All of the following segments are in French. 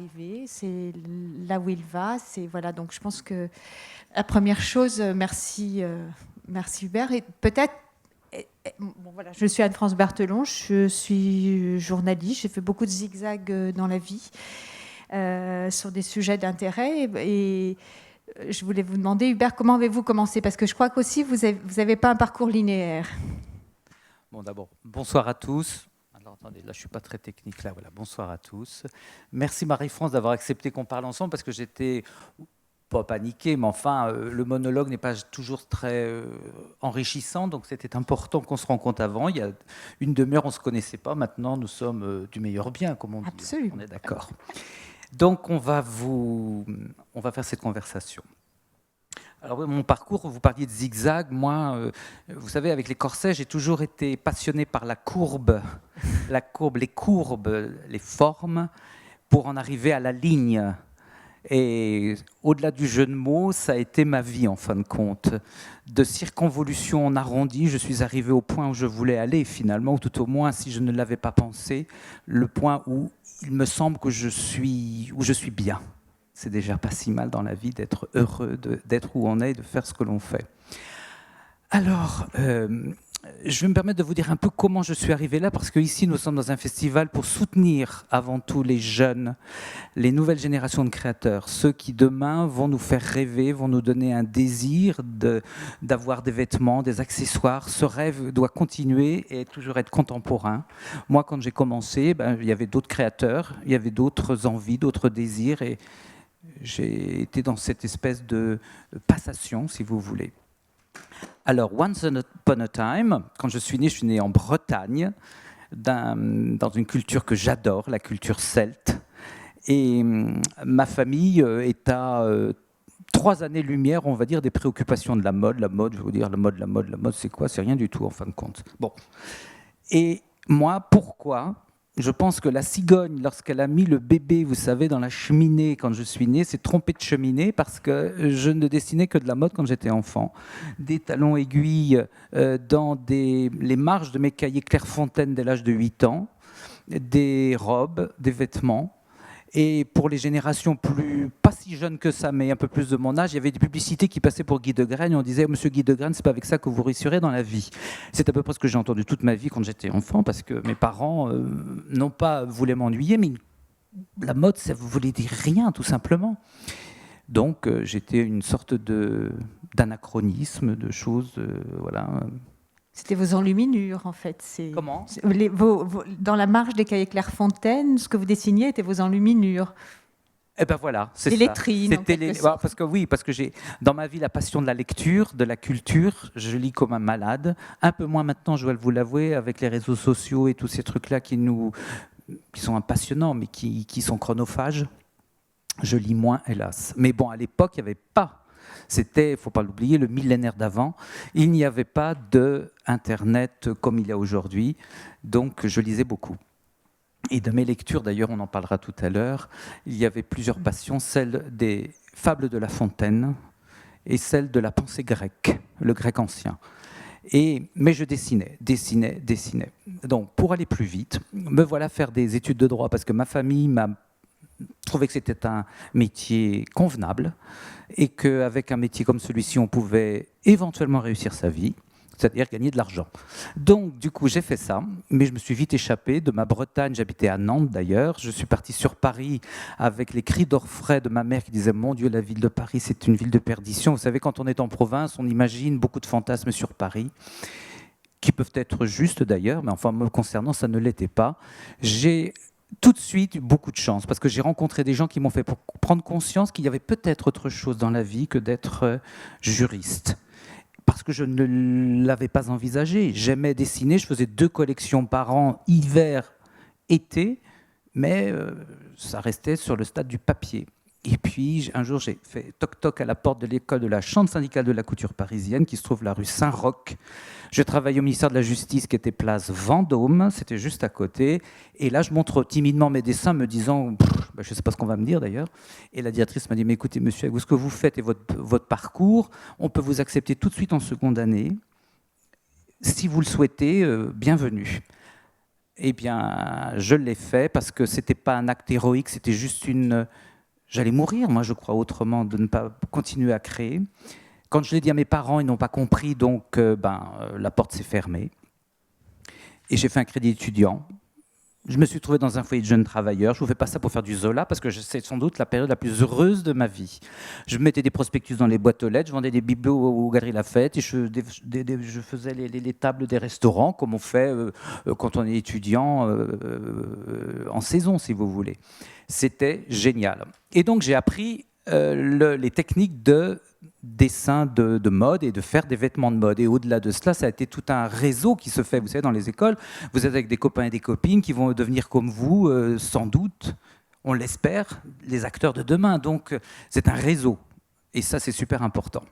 arrivé, c'est là où il va. C'est voilà. Donc je pense que la première chose, merci, merci Hubert. Et peut-être, bon, voilà, je suis Anne-France Berthelon, je suis journaliste. J'ai fait beaucoup de zigzags dans la vie sur des sujets d'intérêt et je voulais vous demander, Hubert, comment avez-vous commencé? Parce que je crois qu'aussi, vous n'avez pas un parcours linéaire. Bon, d'abord, bonsoir à tous. Alors, attendez, là, je ne suis pas très technique. Là, voilà, bonsoir à tous. Merci Marie-France d'avoir accepté qu'on parle ensemble parce que j'étais pas paniqué, mais enfin, le monologue n'est pas toujours très enrichissant, donc c'était important qu'on se rencontre avant. Il y a une demi-heure, on ne se connaissait pas. Maintenant, nous sommes du meilleur bien, comme on dit. Absolument. On est d'accord. Donc, on va faire cette conversation. Alors, mon parcours, vous parliez de zigzag. Moi, vous savez, avec les corsets, j'ai toujours été passionné par la courbe, les courbes, les formes, pour en arriver à la ligne. Et au-delà du jeu de mots, ça a été ma vie, en fin de compte. De circonvolution en arrondi, je suis arrivé au point où je voulais aller, finalement, ou tout au moins, si je ne l'avais pas pensé, le point où il me semble que je suis bien. C'est déjà pas si mal dans la vie d'être heureux, d'être où on est et de faire ce que l'on fait. Alors, je vais me permettre de vous dire un peu comment je suis arrivé là, parce qu'ici, nous sommes dans un festival pour soutenir avant tout les jeunes, les nouvelles générations de créateurs, ceux qui demain vont nous faire rêver, vont nous donner un désir d'avoir des vêtements, des accessoires. Ce rêve doit continuer et toujours être contemporain. Moi, quand j'ai commencé, il y avait d'autres créateurs, il y avait d'autres envies, d'autres désirs, et j'ai été dans cette espèce de passation, si vous voulez. Alors, once upon a time, quand je suis né en Bretagne, dans une culture que j'adore, la culture celte. Et ma famille est à 3 années-lumière, on va dire, des préoccupations de la mode. La mode, je vais vous dire, la mode, c'est quoi? C'est rien du tout, en fin de compte. Bon. Et moi, pourquoi? Je pense que la cigogne, lorsqu'elle a mis le bébé, vous savez, dans la cheminée quand je suis né, s'est trompée de cheminée parce que je ne dessinais que de la mode quand j'étais enfant. Des talons aiguilles dans les marges de mes cahiers Clairefontaine dès l'âge de 8 ans, des robes, des vêtements. Et pour les générations pas si jeunes que ça, mais un peu plus de mon âge, il y avait des publicités qui passaient pour Guy de Graine. Et on disait, Monsieur Guy de Graine, c'est pas avec ça que vous réussirez dans la vie. C'est à peu près ce que j'ai entendu toute ma vie quand j'étais enfant, parce que mes parents, non pas voulaient m'ennuyer, mais la mode, ça voulait dire rien, tout simplement. Donc, j'étais une sorte d'anachronisme, de choses, voilà. C'était vos enluminures, en fait. Comment ? Dans la marge des cahiers Clairefontaine, ce que vous dessiniez étaient vos enluminures. Eh ben voilà, c'est les ça. Lettrines, Parce que j'ai dans ma vie la passion de la lecture, de la culture. Je lis comme un malade. Un peu moins maintenant, je dois vous l'avouer, avec les réseaux sociaux et tous ces trucs-là qui sont passionnants, mais qui sont chronophages. Je lis moins, hélas. Mais bon, à l'époque, il n'y avait pas. C'était, il ne faut pas l'oublier, le millénaire d'avant. Il n'y avait pas d'Internet comme il y a aujourd'hui. Donc, je lisais beaucoup. Et de mes lectures, d'ailleurs, on en parlera tout à l'heure, il y avait plusieurs passions, celle des fables de La Fontaine et celle de la pensée grecque, le grec ancien. Mais je dessinais. Donc, pour aller plus vite, me voilà faire des études de droit, parce que ma famille m'a trouvé que c'était un métier convenable, et qu'avec un métier comme celui-ci, on pouvait éventuellement réussir sa vie, c'est-à-dire gagner de l'argent. Donc, du coup, j'ai fait ça, mais je me suis vite échappé de ma Bretagne. J'habitais à Nantes, d'ailleurs. Je suis parti sur Paris avec les cris d'orfraie de ma mère qui disait « Mon Dieu, la ville de Paris, c'est une ville de perdition. » Vous savez, quand on est en province, on imagine beaucoup de fantasmes sur Paris, qui peuvent être justes, d'ailleurs, mais enfin, me concernant, ça ne l'était pas. J'ai tout de suite eu beaucoup de chance, parce que j'ai rencontré des gens qui m'ont fait prendre conscience qu'il y avait peut-être autre chose dans la vie que d'être juriste. Parce que je ne l'avais pas envisagé. J'aimais dessiner, je faisais 2 collections par an, hiver, été, mais ça restait sur le stade du papier. Et puis, un jour, j'ai fait toc-toc à la porte de l'école de la Chambre syndicale de la couture parisienne, qui se trouve la rue Saint-Roch. Je travaillais au ministère de la Justice, qui était place Vendôme, c'était juste à côté. Et là, je montre timidement mes dessins, me disant, je ne sais pas ce qu'on va me dire d'ailleurs. Et la directrice m'a dit, mais écoutez, monsieur, avec ce que vous faites et votre parcours, on peut vous accepter tout de suite en seconde année. Si vous le souhaitez, bienvenue. Eh bien, je l'ai fait parce que c'était pas un acte héroïque, c'était juste j'allais mourir, moi, je crois, autrement, de ne pas continuer à créer. Quand je l'ai dit à mes parents, ils n'ont pas compris, donc la porte s'est fermée. Et j'ai fait un crédit étudiant. Je me suis trouvé dans un foyer de jeunes travailleurs. Je ne vous fais pas ça pour faire du Zola, parce que c'est sans doute la période la plus heureuse de ma vie. Je mettais des prospectus dans les boîtes aux lettres, je vendais des bibelots aux Galeries Lafayette, et je faisais les tables des restaurants, comme on fait quand on est étudiant en saison, si vous voulez. C'était génial. Et donc j'ai appris les techniques de dessin de mode et de faire des vêtements de mode. Et au-delà de cela, ça a été tout un réseau qui se fait, vous savez, dans les écoles. Vous êtes avec des copains et des copines qui vont devenir comme vous, sans doute, on l'espère, les acteurs de demain. Donc, c'est un réseau. Et ça, c'est super important.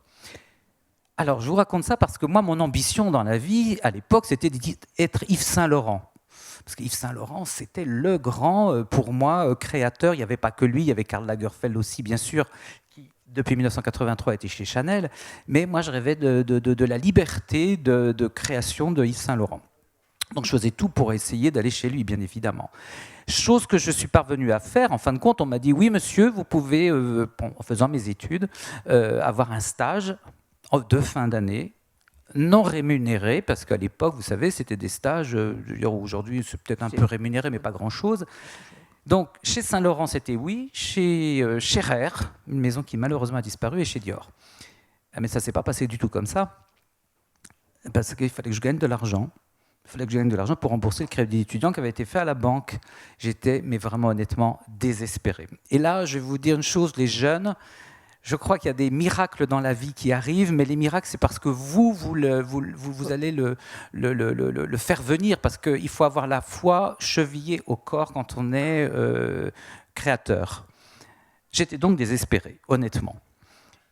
Alors, je vous raconte ça parce que moi, mon ambition dans la vie, à l'époque, c'était d'être Yves Saint-Laurent. Parce qu'Yves Saint-Laurent, c'était le grand, pour moi, créateur. Il n'y avait pas que lui, il y avait Karl Lagerfeld aussi, bien sûr, qui, depuis 1983, était chez Chanel. Mais moi, je rêvais de la liberté de création de Yves Saint-Laurent. Donc, je faisais tout pour essayer d'aller chez lui, bien évidemment. Chose que je suis parvenu à faire. En fin de compte, on m'a dit, oui, monsieur, vous pouvez, en faisant mes études, avoir un stage de fin d'année, non rémunérés, parce qu'à l'époque, vous savez, c'était des stages, aujourd'hui c'est peut-être un peu rémunéré, mais pas grand-chose. Donc, chez Saint-Laurent, c'était oui, chez Scherer, une maison qui malheureusement a disparu, et chez Dior. Mais ça ne s'est pas passé du tout comme ça, parce qu'il fallait que je gagne de l'argent. Il fallait que je gagne de l'argent pour rembourser le crédit étudiant qui avait été fait à la banque. J'étais, mais vraiment honnêtement, désespéré. Et là, je vais vous dire une chose, les jeunes, je crois qu'il y a des miracles dans la vie qui arrivent, mais les miracles, c'est parce que vous allez le faire venir, parce qu'il faut avoir la foi chevillée au corps quand on est créateur. J'étais donc désespéré, honnêtement.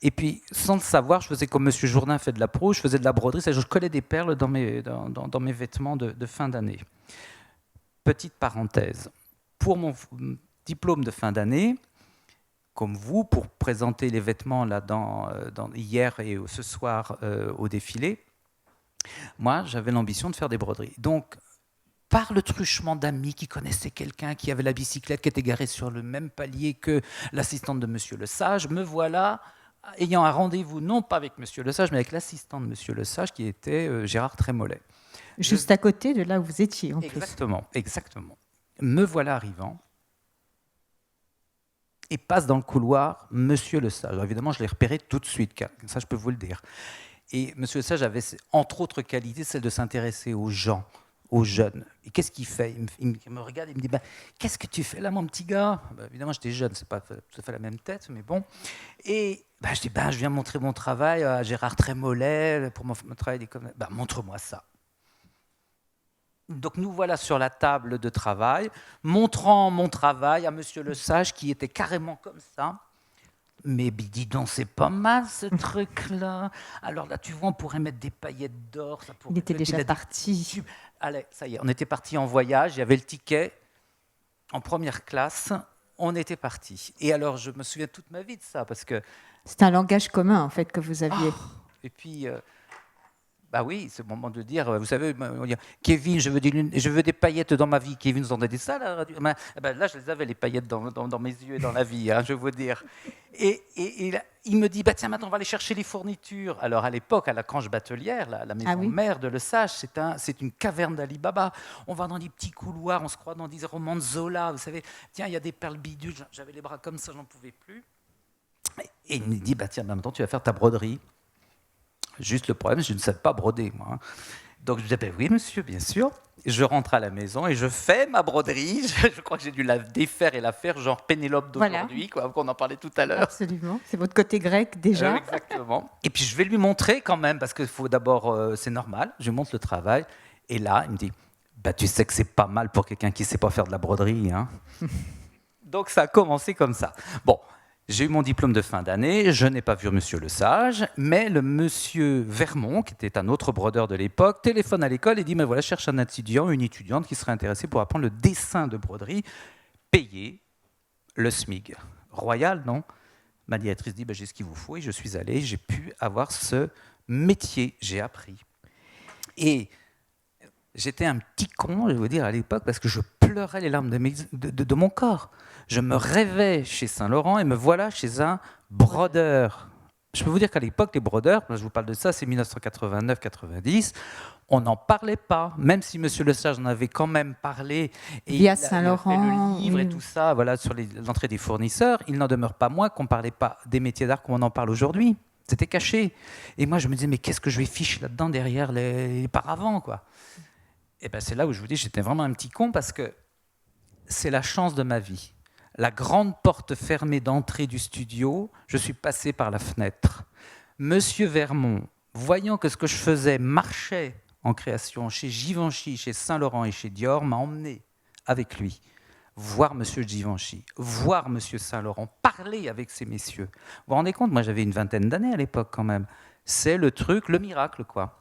Et puis, sans le savoir, je faisais comme M. Jourdain fait de la pro, je faisais de la broderie, c'est-à-dire je collais des perles dans mes vêtements de fin d'année. Petite parenthèse, pour mon diplôme de fin d'année, comme vous, pour présenter les vêtements là, hier et ce soir au défilé, moi, j'avais l'ambition de faire des broderies. Donc, par le truchement d'amis qui connaissaient quelqu'un qui avait la bicyclette qui était garée sur le même palier que l'assistante de Monsieur Lesage, me voilà ayant un rendez-vous, non pas avec Monsieur Lesage, mais avec l'assistant de Monsieur Lesage, qui était Gérard Trémollet. Juste à côté de là où vous étiez, en plus. Exactement. Me voilà arrivant, et passe dans le couloir Monsieur Lesage. Alors évidemment, je l'ai repéré tout de suite, ça je peux vous le dire. Et Monsieur Lesage avait, entre autres qualités, celle de s'intéresser aux gens, aux jeunes. Et qu'est-ce qu'il fait ? Il me regarde et il me dit qu'est-ce que tu fais là, mon petit gars ? Évidemment, j'étais jeune, c'est pas tout à fait la même tête, mais bon. Et je dis je viens montrer mon travail à Gérard Trémollet pour mon travail. Montre-moi ça. Donc nous voilà sur la table de travail, montrant mon travail à Monsieur Lesage qui était carrément comme ça. Mais dis donc, c'est pas mal ce truc-là. Alors là, tu vois, on pourrait mettre des paillettes d'or. Il était déjà parti. Allez, ça y est, on était parti en voyage. Il y avait le ticket en première classe. On était parti. Et alors, je me souviens toute ma vie de ça parce que c'est un langage commun en fait que vous aviez. Et puis. Oui, c'est le moment de dire, vous savez, on dit, Kevin, je veux des paillettes dans ma vie. Kevin, vous entendez ça à la radio ? Là, je les avais, les paillettes dans mes yeux et dans la vie, je veux vous dire. Et il me dit, tiens, maintenant, on va aller chercher les fournitures. Alors, à l'époque, à la Cange Batelière, la maison mère de Lesage, c'est une caverne d'Ali Baba. On va dans des petits couloirs, on se croit dans des romans de Zola. Vous savez, tiens, il y a des perles bidules. J'avais les bras comme ça, j'en pouvais plus. Et il me dit, tiens, maintenant, tu vas faire ta broderie. Juste le problème, je ne sais pas broder, moi. Donc je dis, oui, monsieur, bien sûr. Je rentre à la maison et je fais ma broderie. Je crois que j'ai dû la défaire et la faire, genre Pénélope d'aujourd'hui, qu'on en parlait tout à l'heure. Absolument. C'est votre côté grec, déjà. Exactement. Et puis je vais lui montrer quand même, parce qu'il faut d'abord, c'est normal, je lui montre le travail. Et là, il me dit, tu sais que c'est pas mal pour quelqu'un qui ne sait pas faire de la broderie. Hein. Donc ça a commencé comme ça. Bon. J'ai eu mon diplôme de fin d'année, je n'ai pas vu Monsieur Lesage, mais le monsieur Vermont, qui était un autre brodeur de l'époque, téléphone à l'école et dit, voilà, je cherche un étudiant, une étudiante qui serait intéressée pour apprendre le dessin de broderie, payé le SMIC. Royal, non ? Ma directrice dit, j'ai ce qu'il vous faut, et je suis allé, j'ai pu avoir ce métier, j'ai appris. Et J'étais un petit con, je vais vous dire, à l'époque, parce que je pleurais les larmes de mon corps. Je me rêvais chez Saint-Laurent et me voilà chez un brodeur. Je peux vous dire qu'à l'époque, les brodeurs, je vous parle de ça, c'est 1989-90, on n'en parlait pas, même si M. Lesage en avait quand même parlé, et Via il a fait Saint-Laurent, le livre et oui. tout ça, voilà, sur l'entrée des fournisseurs, il n'en demeure pas moins qu'on ne parlait pas des métiers d'art comme on en parle aujourd'hui. C'était caché. Et moi, je me disais, mais qu'est-ce que je vais ficher là-dedans derrière les paravents, quoi. Et ben c'est là où je vous dis, j'étais vraiment un petit con, parce que c'est la chance de ma vie. La grande porte fermée d'entrée du studio, je suis passé par la fenêtre. Monsieur Vermont, voyant que ce que je faisais marchait en création chez Givenchy, chez Saint-Laurent et chez Dior, m'a emmené avec lui voir Monsieur Givenchy, voir Monsieur Saint-Laurent, parler avec ces messieurs. Vous vous rendez compte, moi j'avais une vingtaine d'années à l'époque quand même. C'est le truc, le miracle, quoi.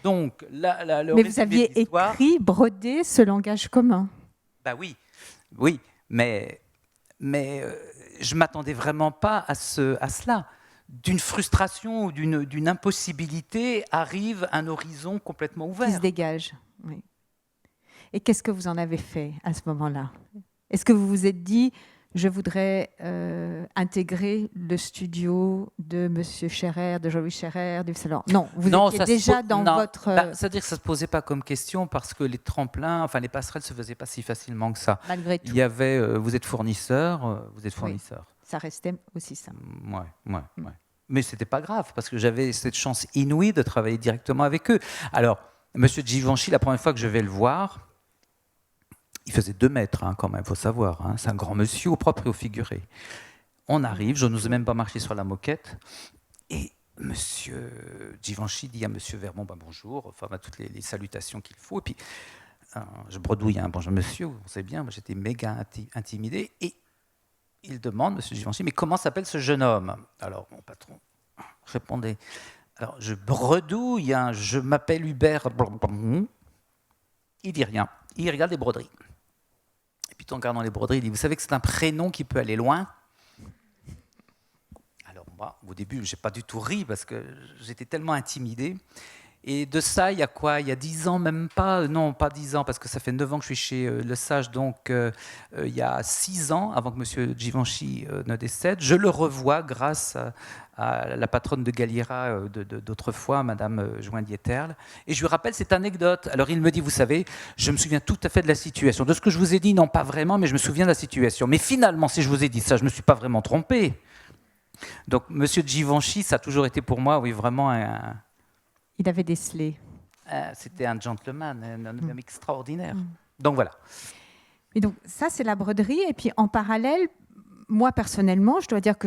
Donc, Mais vous aviez écrit, brodé ce langage commun. Ben oui, oui, mais je ne m'attendais vraiment pas à cela. D'une frustration ou d'une impossibilité arrive un horizon complètement ouvert. Qui se dégage, oui. Et qu'est-ce que vous en avez fait à ce moment-là? Est-ce que vous vous êtes dit, je voudrais intégrer le studio de M. Scherrer, de Jean-Louis Scherrer, du Salon? Non, vous étiez déjà dans votre... C'est-à-dire que ça ne se posait pas comme question parce que les tremplins, enfin les passerelles ne se faisaient pas si facilement que ça. Malgré tout. Il y avait, vous êtes fournisseur, Oui, ça restait aussi ça. Ouais. Mais ce n'était pas grave parce que j'avais cette chance inouïe de travailler directement avec eux. Alors, M. Givenchy, la première fois que je vais le voir, il faisait 2 mètres quand même, il faut savoir. C'est un grand monsieur au propre et au figuré. On arrive, je n'osais même pas marcher sur la moquette. Et M. Givenchy dit à M. Vermont, bonjour, enfin toutes les salutations qu'il faut. Et puis, je bredouille un bonjour monsieur, vous savez bien, moi j'étais méga intimidé. Et il demande, M. Givenchy, mais comment s'appelle ce jeune homme? Alors, mon patron répondait, alors je bredouille, je m'appelle Hubert. Il dit rien, il regarde les broderies. Et puis en regardant les broderies, il dit, vous savez que c'est un prénom qui peut aller loin? Alors moi, au début, je n'ai pas du tout ri parce que j'étais tellement intimidé. Et de ça, il y a quoi? Il y a 10 ans, même pas? Non, pas 10 ans, parce que ça fait 9 ans que je suis chez Lesage, donc il y a 6 ans, avant que M. Givenchy ne décède, je le revois grâce à la patronne de Galliera d'autrefois, Madame Joindieterle, et je lui rappelle cette anecdote. Alors il me dit, vous savez, je me souviens tout à fait de la situation. De ce que je vous ai dit, non pas vraiment, mais je me souviens de la situation. Mais finalement, si je vous ai dit ça, je ne me suis pas vraiment trompé. Donc M. Givenchy, ça a toujours été pour moi, oui, vraiment un... Il avait décelé. C'était un gentleman, un homme extraordinaire. Donc voilà. Et donc ça, c'est la broderie. Et puis en parallèle, moi personnellement, je dois dire que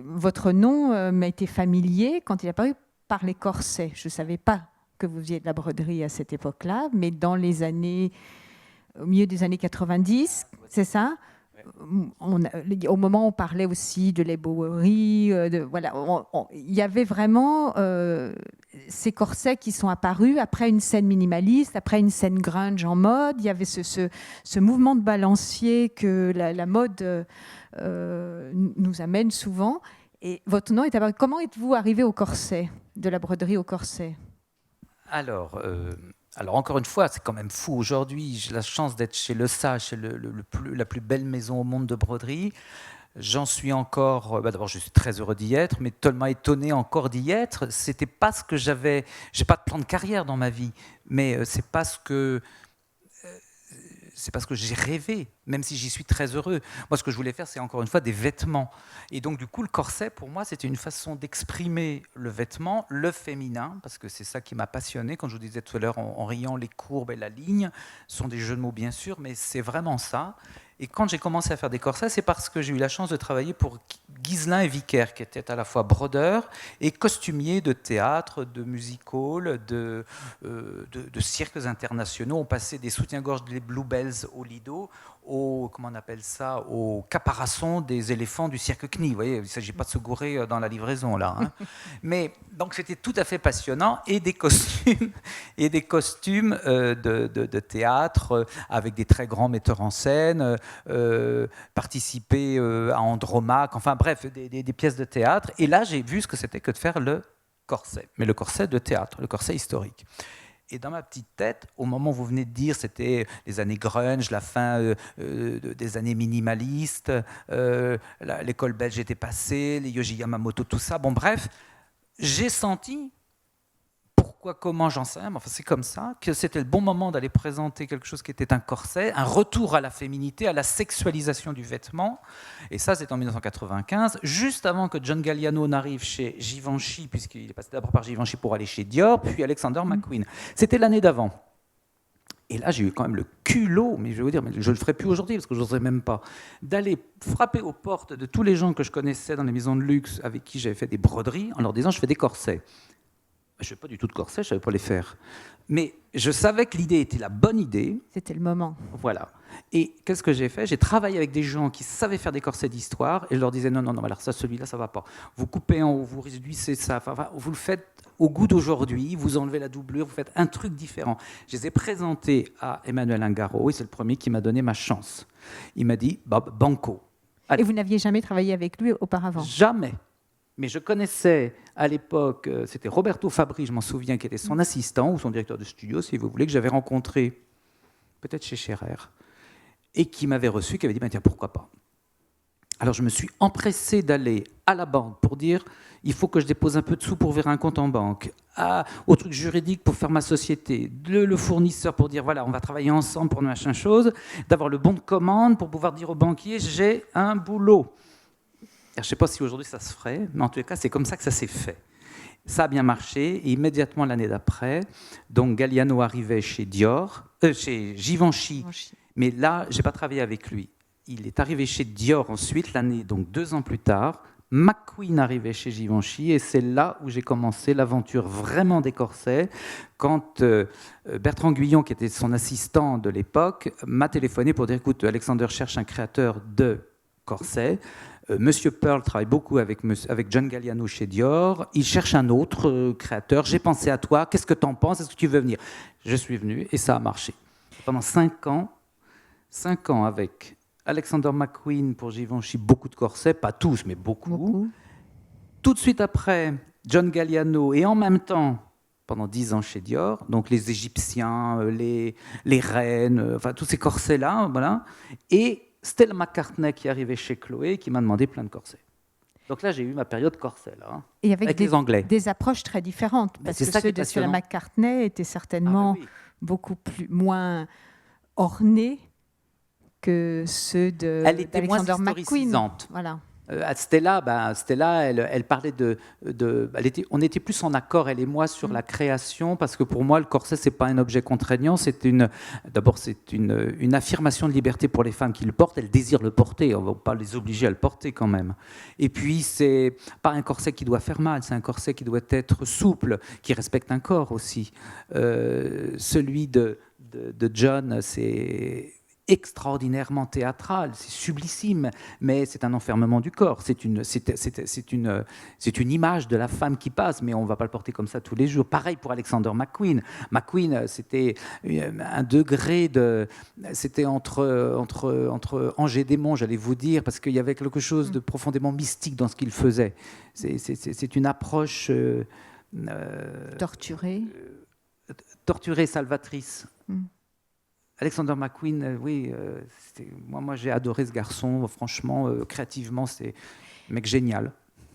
votre nom m'a été familier quand il est apparu par les corsets. Je ne savais pas que vous faisiez de la broderie à cette époque-là, mais au milieu des années 90, c'est ça? Au moment où on parlait aussi de l'ébauerie, il y avait vraiment ces corsets qui sont apparus après une scène minimaliste, après une scène grunge en mode. Il y avait ce mouvement de balancier que la mode nous amène souvent. Et votre nom est apparu. Comment êtes-vous arrivé au corset, de la broderie au corset? Alors encore une fois, c'est quand même fou aujourd'hui. J'ai la chance d'être chez Lesage, c'est la plus belle maison au monde de broderie. J'en suis encore. D'abord, je suis très heureux d'y être, mais tellement étonné encore d'y être. C'était pas ce que j'avais. J'ai pas de plan de carrière dans ma vie, mais c'est pas ce que j'ai rêvé, même si j'y suis très heureux. Moi, ce que je voulais faire, c'est encore une fois des vêtements. Et donc, du coup, le corset, pour moi, c'était une façon d'exprimer le vêtement, le féminin, parce que c'est ça qui m'a passionné. Quand je vous disais tout à l'heure, en riant, les courbes et la ligne sont des jeux de mots, bien sûr, mais c'est vraiment ça. Et quand j'ai commencé à faire des corsets, c'est parce que j'ai eu la chance de travailler pour Ghiselin et Vicaire, qui étaient à la fois brodeurs et costumiers de théâtre, de music-hall, de cirques internationaux. On passait des soutiens-gorge des Bluebells au Lido, comment on appelle ça, au caparaçon des éléphants du cirque Knie. Vous voyez, il ne s'agit pas de se gourer dans la livraison là. Mais donc c'était tout à fait passionnant, et des costumes de théâtre avec des très grands metteurs en scène, participer à Andromaque, enfin bref, des pièces de théâtre. Et là, j'ai vu ce que c'était que de faire le corset, mais le corset de théâtre, le corset historique. Et dans ma petite tête, au moment où vous venez de dire, c'était les années grunge, la fin des années minimalistes, l'école belge était passée, les Yohji Yamamoto, tout ça. Bon, bref, j'ai senti, pourquoi, comment, j'en sais rien, mais enfin, c'est comme ça, que c'était le bon moment d'aller présenter quelque chose qui était un corset, un retour à la féminité, à la sexualisation du vêtement. Et ça, c'est en 1995, juste avant que John Galliano n'arrive chez Givenchy, puisqu'il est passé d'abord par Givenchy pour aller chez Dior, puis Alexander McQueen. C'était l'année d'avant. Et là, j'ai eu quand même le culot, mais je vais vous dire, mais je ne le ferai plus aujourd'hui parce que je n'oserais même pas, d'aller frapper aux portes de tous les gens que je connaissais dans les maisons de luxe avec qui j'avais fait des broderies en leur disant je fais des corsets. Je ne fais pas du tout de corsets, je ne savais pas les faire. Mais je savais que l'idée était la bonne idée. C'était le moment. Voilà. Et qu'est-ce que j'ai fait? J'ai travaillé avec des gens qui savaient faire des corsets d'histoire et je leur disais non, alors ça, celui-là, ça ne va pas. Vous coupez en haut, vous réduisez ça, enfin, vous le faites au goût d'aujourd'hui, vous enlevez la doublure, vous faites un truc différent. Je les ai présentés à Emmanuel Ungaro et c'est le premier qui m'a donné ma chance. Il m'a dit, Bob, banco. Allez. Et vous n'aviez jamais travaillé avec lui auparavant? Jamais. Mais je connaissais à l'époque, c'était Roberto Fabri, je m'en souviens, qui était son assistant ou son directeur de studio, si vous voulez, que j'avais rencontré peut-être chez Scherer, et qui m'avait reçu, qui avait dit ben, tiens, pourquoi pas. Alors je me suis empressé d'aller à la banque pour dire il faut que je dépose un peu de sous pour ouvrir un compte en banque, au truc juridique pour faire ma société, le fournisseur pour dire voilà, on va travailler ensemble pour machin chose, d'avoir le bon de commande pour pouvoir dire au banquier j'ai un boulot. Je ne sais pas si aujourd'hui ça se ferait, mais en tout cas, c'est comme ça que ça s'est fait. Ça a bien marché, et immédiatement l'année d'après, donc Galliano arrivait chez Dior, chez Givenchy, mais là, je n'ai pas travaillé avec lui. Il est arrivé chez Dior ensuite, l'année, donc 2 ans plus tard. McQueen arrivait chez Givenchy, et c'est là où j'ai commencé l'aventure vraiment des corsets, quand Bertrand Guyon, qui était son assistant de l'époque, m'a téléphoné pour dire écoute, Alexander cherche un créateur de corsets. Monsieur Pearl travaille beaucoup avec John Galliano chez Dior. Il cherche un autre créateur. J'ai pensé à toi. Qu'est-ce que tu en penses? Est-ce que tu veux venir? Je suis venu et ça a marché. Pendant 5 ans avec Alexander McQueen pour Givenchy, beaucoup de corsets, pas tous, mais beaucoup. Tout de suite après, John Galliano et en même temps, pendant 10 ans chez Dior, donc les Égyptiens, les reines, enfin tous ces corsets-là, voilà. Et Stella McCartney qui arrivait chez Chloé qui m'a demandé plein de corsets. Donc là, j'ai eu ma période corset, là, hein, et avec les Anglais. Des approches très différentes, parce que ceux de Stella McCartney étaient certainement beaucoup moins ornés que ceux d'Alexander McQueen. Voilà. Stella, elle parlait on était plus en accord, elle et moi, sur la création, parce que pour moi, le corset, c'est pas un objet contraignant, d'abord, c'est une affirmation de liberté pour les femmes qui le portent, elles désirent le porter, on ne va pas les obliger à le porter quand même. Et puis, c'est pas un corset qui doit faire mal, c'est un corset qui doit être souple, qui respecte un corps aussi. Celui de John, c'est extraordinairement théâtral, c'est sublissime, mais c'est un enfermement du corps, c'est une image de la femme qui passe, mais on ne va pas le porter comme ça tous les jours. Pareil pour Alexander McQueen. McQueen, c'était un degré c'était entre ange et démon, j'allais vous dire, parce qu'il y avait quelque chose de profondément mystique dans ce qu'il faisait. C'est une approche torturée, salvatrice. Alexander McQueen, oui, moi j'ai adoré ce garçon, franchement, créativement, c'est un mec génial.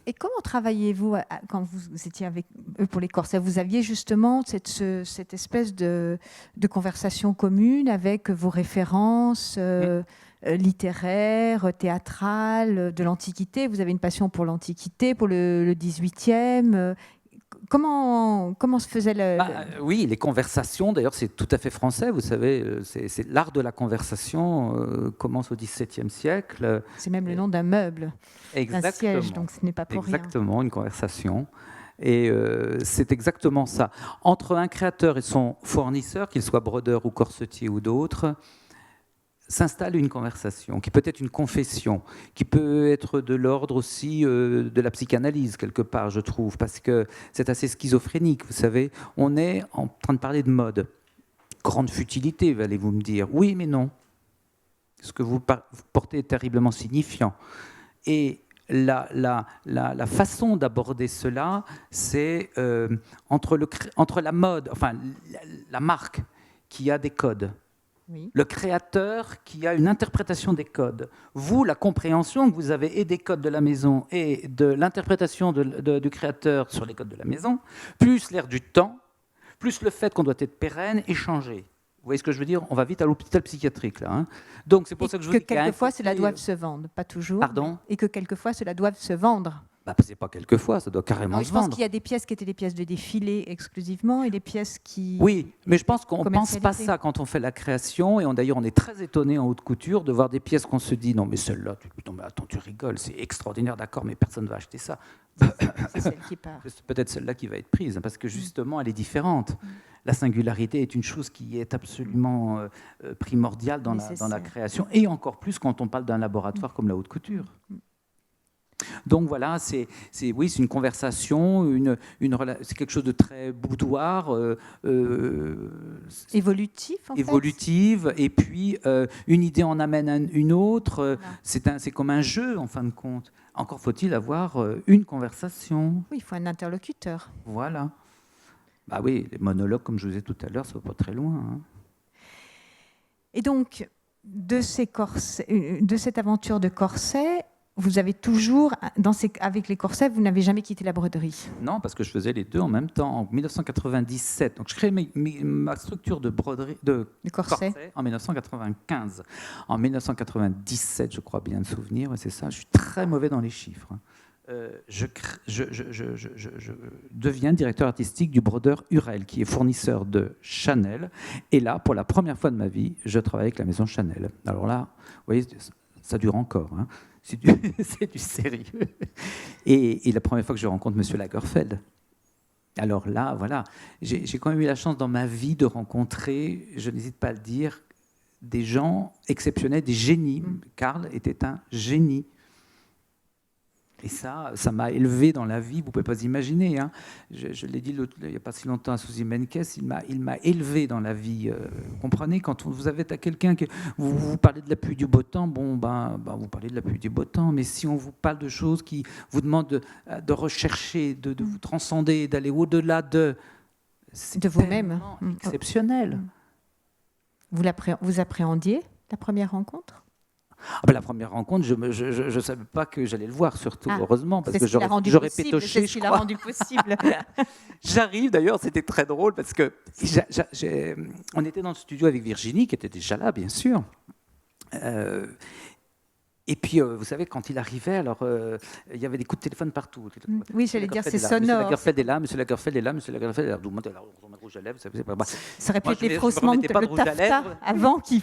Et comment travailliez-vous quand vous étiez avec eux pour les corsets? Vous aviez justement cette espèce de conversation commune avec vos références littéraires, théâtrales, de l'Antiquité. Vous avez une passion pour l'Antiquité, pour le 18e. Comment se faisait Oui, les conversations, d'ailleurs, c'est tout à fait français, vous savez, c'est l'art de la conversation commence au XVIIe siècle. C'est même le nom d'un meuble, d'un siège, donc ce n'est pas pour rien. Exactement, une conversation. Et c'est exactement ça. Entre un créateur et son fournisseur, qu'il soit brodeur ou corsetier ou d'autres, s'installe une conversation, qui peut être une confession, qui peut être de l'ordre aussi de la psychanalyse, quelque part, je trouve, parce que c'est assez schizophrénique, vous savez. On est en train de parler de mode. Grande futilité, allez-vous me dire. Oui, mais non. Ce que vous portez est terriblement signifiant. Et la façon d'aborder cela, c'est entre la mode, enfin la marque qui a des codes, Oui. le créateur qui a une interprétation des codes, vous, la compréhension que vous avez et des codes de la maison et de l'interprétation du créateur sur les codes de la maison, plus l'air du temps, plus le fait qu'on doit être pérenne et changer. Vous voyez ce que je veux dire? On va vite à l'hôpital psychiatrique, là. Hein. Donc, c'est pour ça que je vous dis que quelquefois, cela doit se vendre, pas toujours. Pardon? Et que quelquefois, cela doit se vendre. Bah, c'est pas quelquefois, ça doit carrément se Je pense vendre. qu'il y a des pièces qui étaient des pièces de défilé exclusivement et des pièces qui... Oui, mais je pense qu'on ne pense pas ça quand on fait la création. Et d'ailleurs, on est très étonné en haute couture de voir des pièces qu'on se dit, non mais celle-là, non mais attends, tu rigoles, c'est extraordinaire, d'accord, mais personne ne va acheter ça. C'est celle qui part. C'est peut-être celle-là qui va être prise, parce que justement, elle est différente. La singularité est une chose qui est absolument primordiale dans la création, et encore plus quand on parle d'un laboratoire comme la haute couture. Donc voilà, c'est une conversation, c'est quelque chose de très boudoir, évolutif, évolutive, et puis une idée en amène une autre. Voilà. C'est comme un jeu en fin de compte. Encore faut-il avoir une conversation. Oui, il faut un interlocuteur. Voilà. Bah oui, les monologues, comme je vous ai dit tout à l'heure, ça va pas très loin. Hein. Et donc, de cette aventure de corset, vous avez toujours, avec les corsets, vous n'avez jamais quitté la broderie? Non, parce que je faisais les deux en même temps. En 1997, donc je crée ma structure de broderie, de corset en 1995. En 1997, je crois bien de souvenir, c'est ça. Je suis très mauvais dans les chiffres. Je deviens directeur artistique du brodeur Hurel, qui est fournisseur de Chanel. Et là, pour la première fois de ma vie, je travaille avec la maison Chanel. Alors là, vous voyez, ça dure encore. Hein. C'est du sérieux. Et la première fois que je rencontre M. Lagerfeld, alors là, voilà, j'ai quand même eu la chance dans ma vie de rencontrer, je n'hésite pas à le dire, des gens exceptionnels, des génies. Karl était un génie. Et ça m'a élevé dans la vie, vous ne pouvez pas imaginer. Hein. Je l'ai dit il n'y a pas si longtemps à Suzy Menkes, il m'a élevé dans la vie. Vous comprenez, quand vous avez à quelqu'un que vous parlez de la pluie du beau temps, vous parlez de la pluie du beau temps, mais si on vous parle de choses qui vous demandent de rechercher, de vous transcender, d'aller au-delà de vous-même, exceptionnel. Vous appréhendiez la première rencontre? La première rencontre, je ne savais pas que j'allais le voir, surtout, heureusement, parce que j'aurais pétoché. C'est ce qui l'a rendu possible. J'arrive, d'ailleurs, c'était très drôle, parce que on était dans le studio avec Virginie, qui était déjà là, bien sûr. Et puis, vous savez, quand il arrivait, alors il y avait des coups de téléphone partout. Oui, j'allais dire, c'est sonore. Monsieur Lagerfeld est là, Monsieur Lagerfeld est là, Monsieur Lagerfeld est là. Rouge à lèvres, ça aurait pu être les froussements de le taffetas avant qu'il...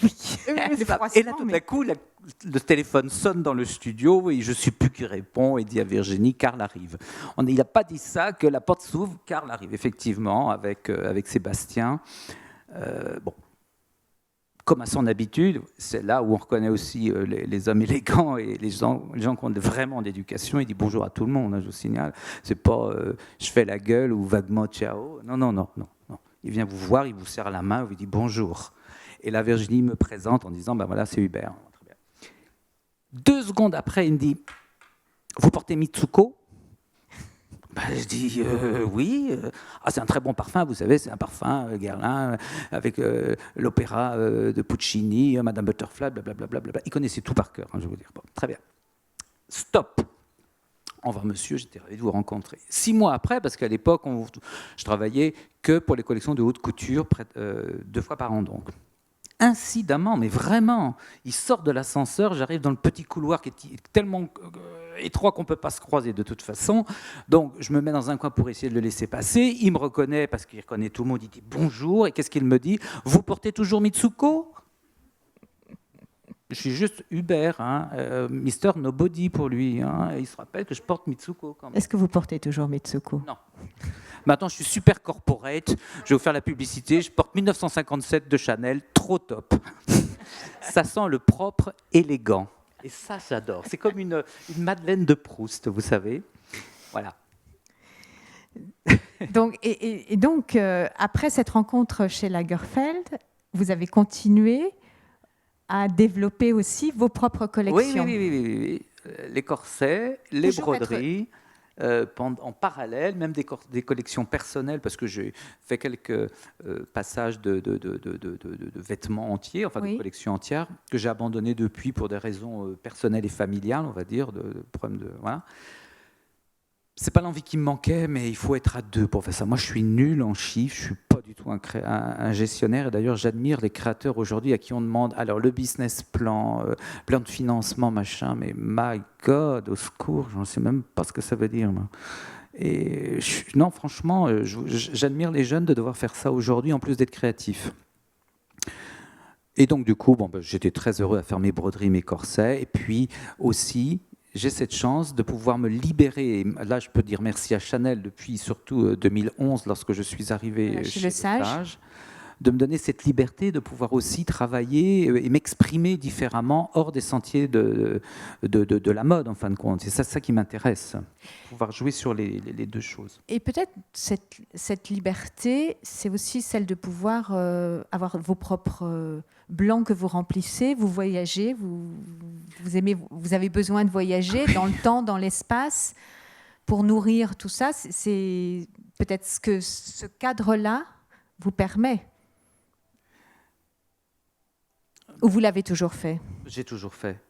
Et là, tout à coup, le téléphone sonne dans le studio et je ne sais plus qui répond et dit à Virginie, Karl arrive. Il n'a pas dit ça, que la porte s'ouvre, Karl arrive, effectivement, avec Sébastien. Bon. Comme à son habitude, c'est là où on reconnaît aussi les hommes élégants et les gens qui ont vraiment d'éducation. Il dit bonjour à tout le monde, hein, je vous signale. C'est pas je fais la gueule ou vaguement ciao. Non. Il vient vous voir, il vous serre la main, il vous dit bonjour. Et là, Virginie me présente en disant voilà, c'est Hubert. Très bien. 2 secondes après, il me dit vous portez Mitsuko? Je dis oui. C'est un très bon parfum, vous savez, c'est un parfum Guerlain avec l'opéra de Puccini, Madame Butterfly, blablabla. Il connaissait tout par cœur, hein, je vais vous dire. Bon, très bien. Stop. Au revoir, monsieur, j'étais ravi de vous rencontrer. 6 mois après, parce qu'à l'époque, je travaillais que pour les collections de haute couture, 2 fois par an donc. Incidemment, mais vraiment, il sort de l'ascenseur, j'arrive dans le petit couloir qui est tellement étroit qu'on ne peut pas se croiser de toute façon. Donc, je me mets dans un coin pour essayer de le laisser passer. Il me reconnaît parce qu'il reconnaît tout le monde. Il dit bonjour. Et qu'est-ce qu'il me dit? Vous portez toujours Mitsuko? Je suis juste Hubert, hein, Mister Nobody pour lui. Hein, et il se rappelle que je porte Mitsuko quand même. Est-ce que vous portez toujours Mitsuko? Non. Maintenant, je suis super corporate. Je vais vous faire la publicité. Je porte 1957 de Chanel. Trop top. Ça sent le propre, élégant. Et ça, j'adore. C'est comme une Madeleine de Proust, vous savez. Voilà. Donc, donc, après cette rencontre chez Lagerfeld, vous avez continué à développer aussi vos propres collections. Oui. les corsets, les Toujours être- broderies, en parallèle, même des collections personnelles, parce que j'ai fait quelques passages de vêtements entiers, enfin de Oui. collections entières, que j'ai abandonnées depuis pour des raisons personnelles et familiales, on va dire, de problèmes de... Voilà. C'est pas l'envie qui me manquait, mais il faut être à deux pour faire ça. Moi, je suis nul en chiffres, je suis pas du tout un gestionnaire. Et d'ailleurs, j'admire les créateurs aujourd'hui à qui on demande alors le business plan, plan de financement, machin. Mais my God, au secours, je ne sais même pas ce que ça veut dire. Moi. Et non, franchement, j'admire les jeunes de devoir faire ça aujourd'hui, en plus d'être créatifs. Et donc, du coup, j'étais très heureux à faire mes broderies, mes corsets. Et puis aussi, j'ai cette chance de pouvoir me libérer. Et là, je peux dire merci à Chanel depuis surtout 2011, lorsque je suis arrivé Chez chez Le Le Sage. Sage, de me donner cette liberté de pouvoir aussi travailler et m'exprimer différemment hors des sentiers de la mode, en fin de compte. C'est ça qui m'intéresse, pouvoir jouer sur les deux choses. Et peut-être cette liberté, c'est aussi celle de pouvoir avoir vos propres blancs que vous remplissez, vous voyagez, vous aimez, vous avez besoin de voyager dans le temps, dans l'espace, pour nourrir tout ça. C'est peut-être ce que ce cadre-là vous permet. Ou vous l'avez toujours fait? J'ai toujours fait.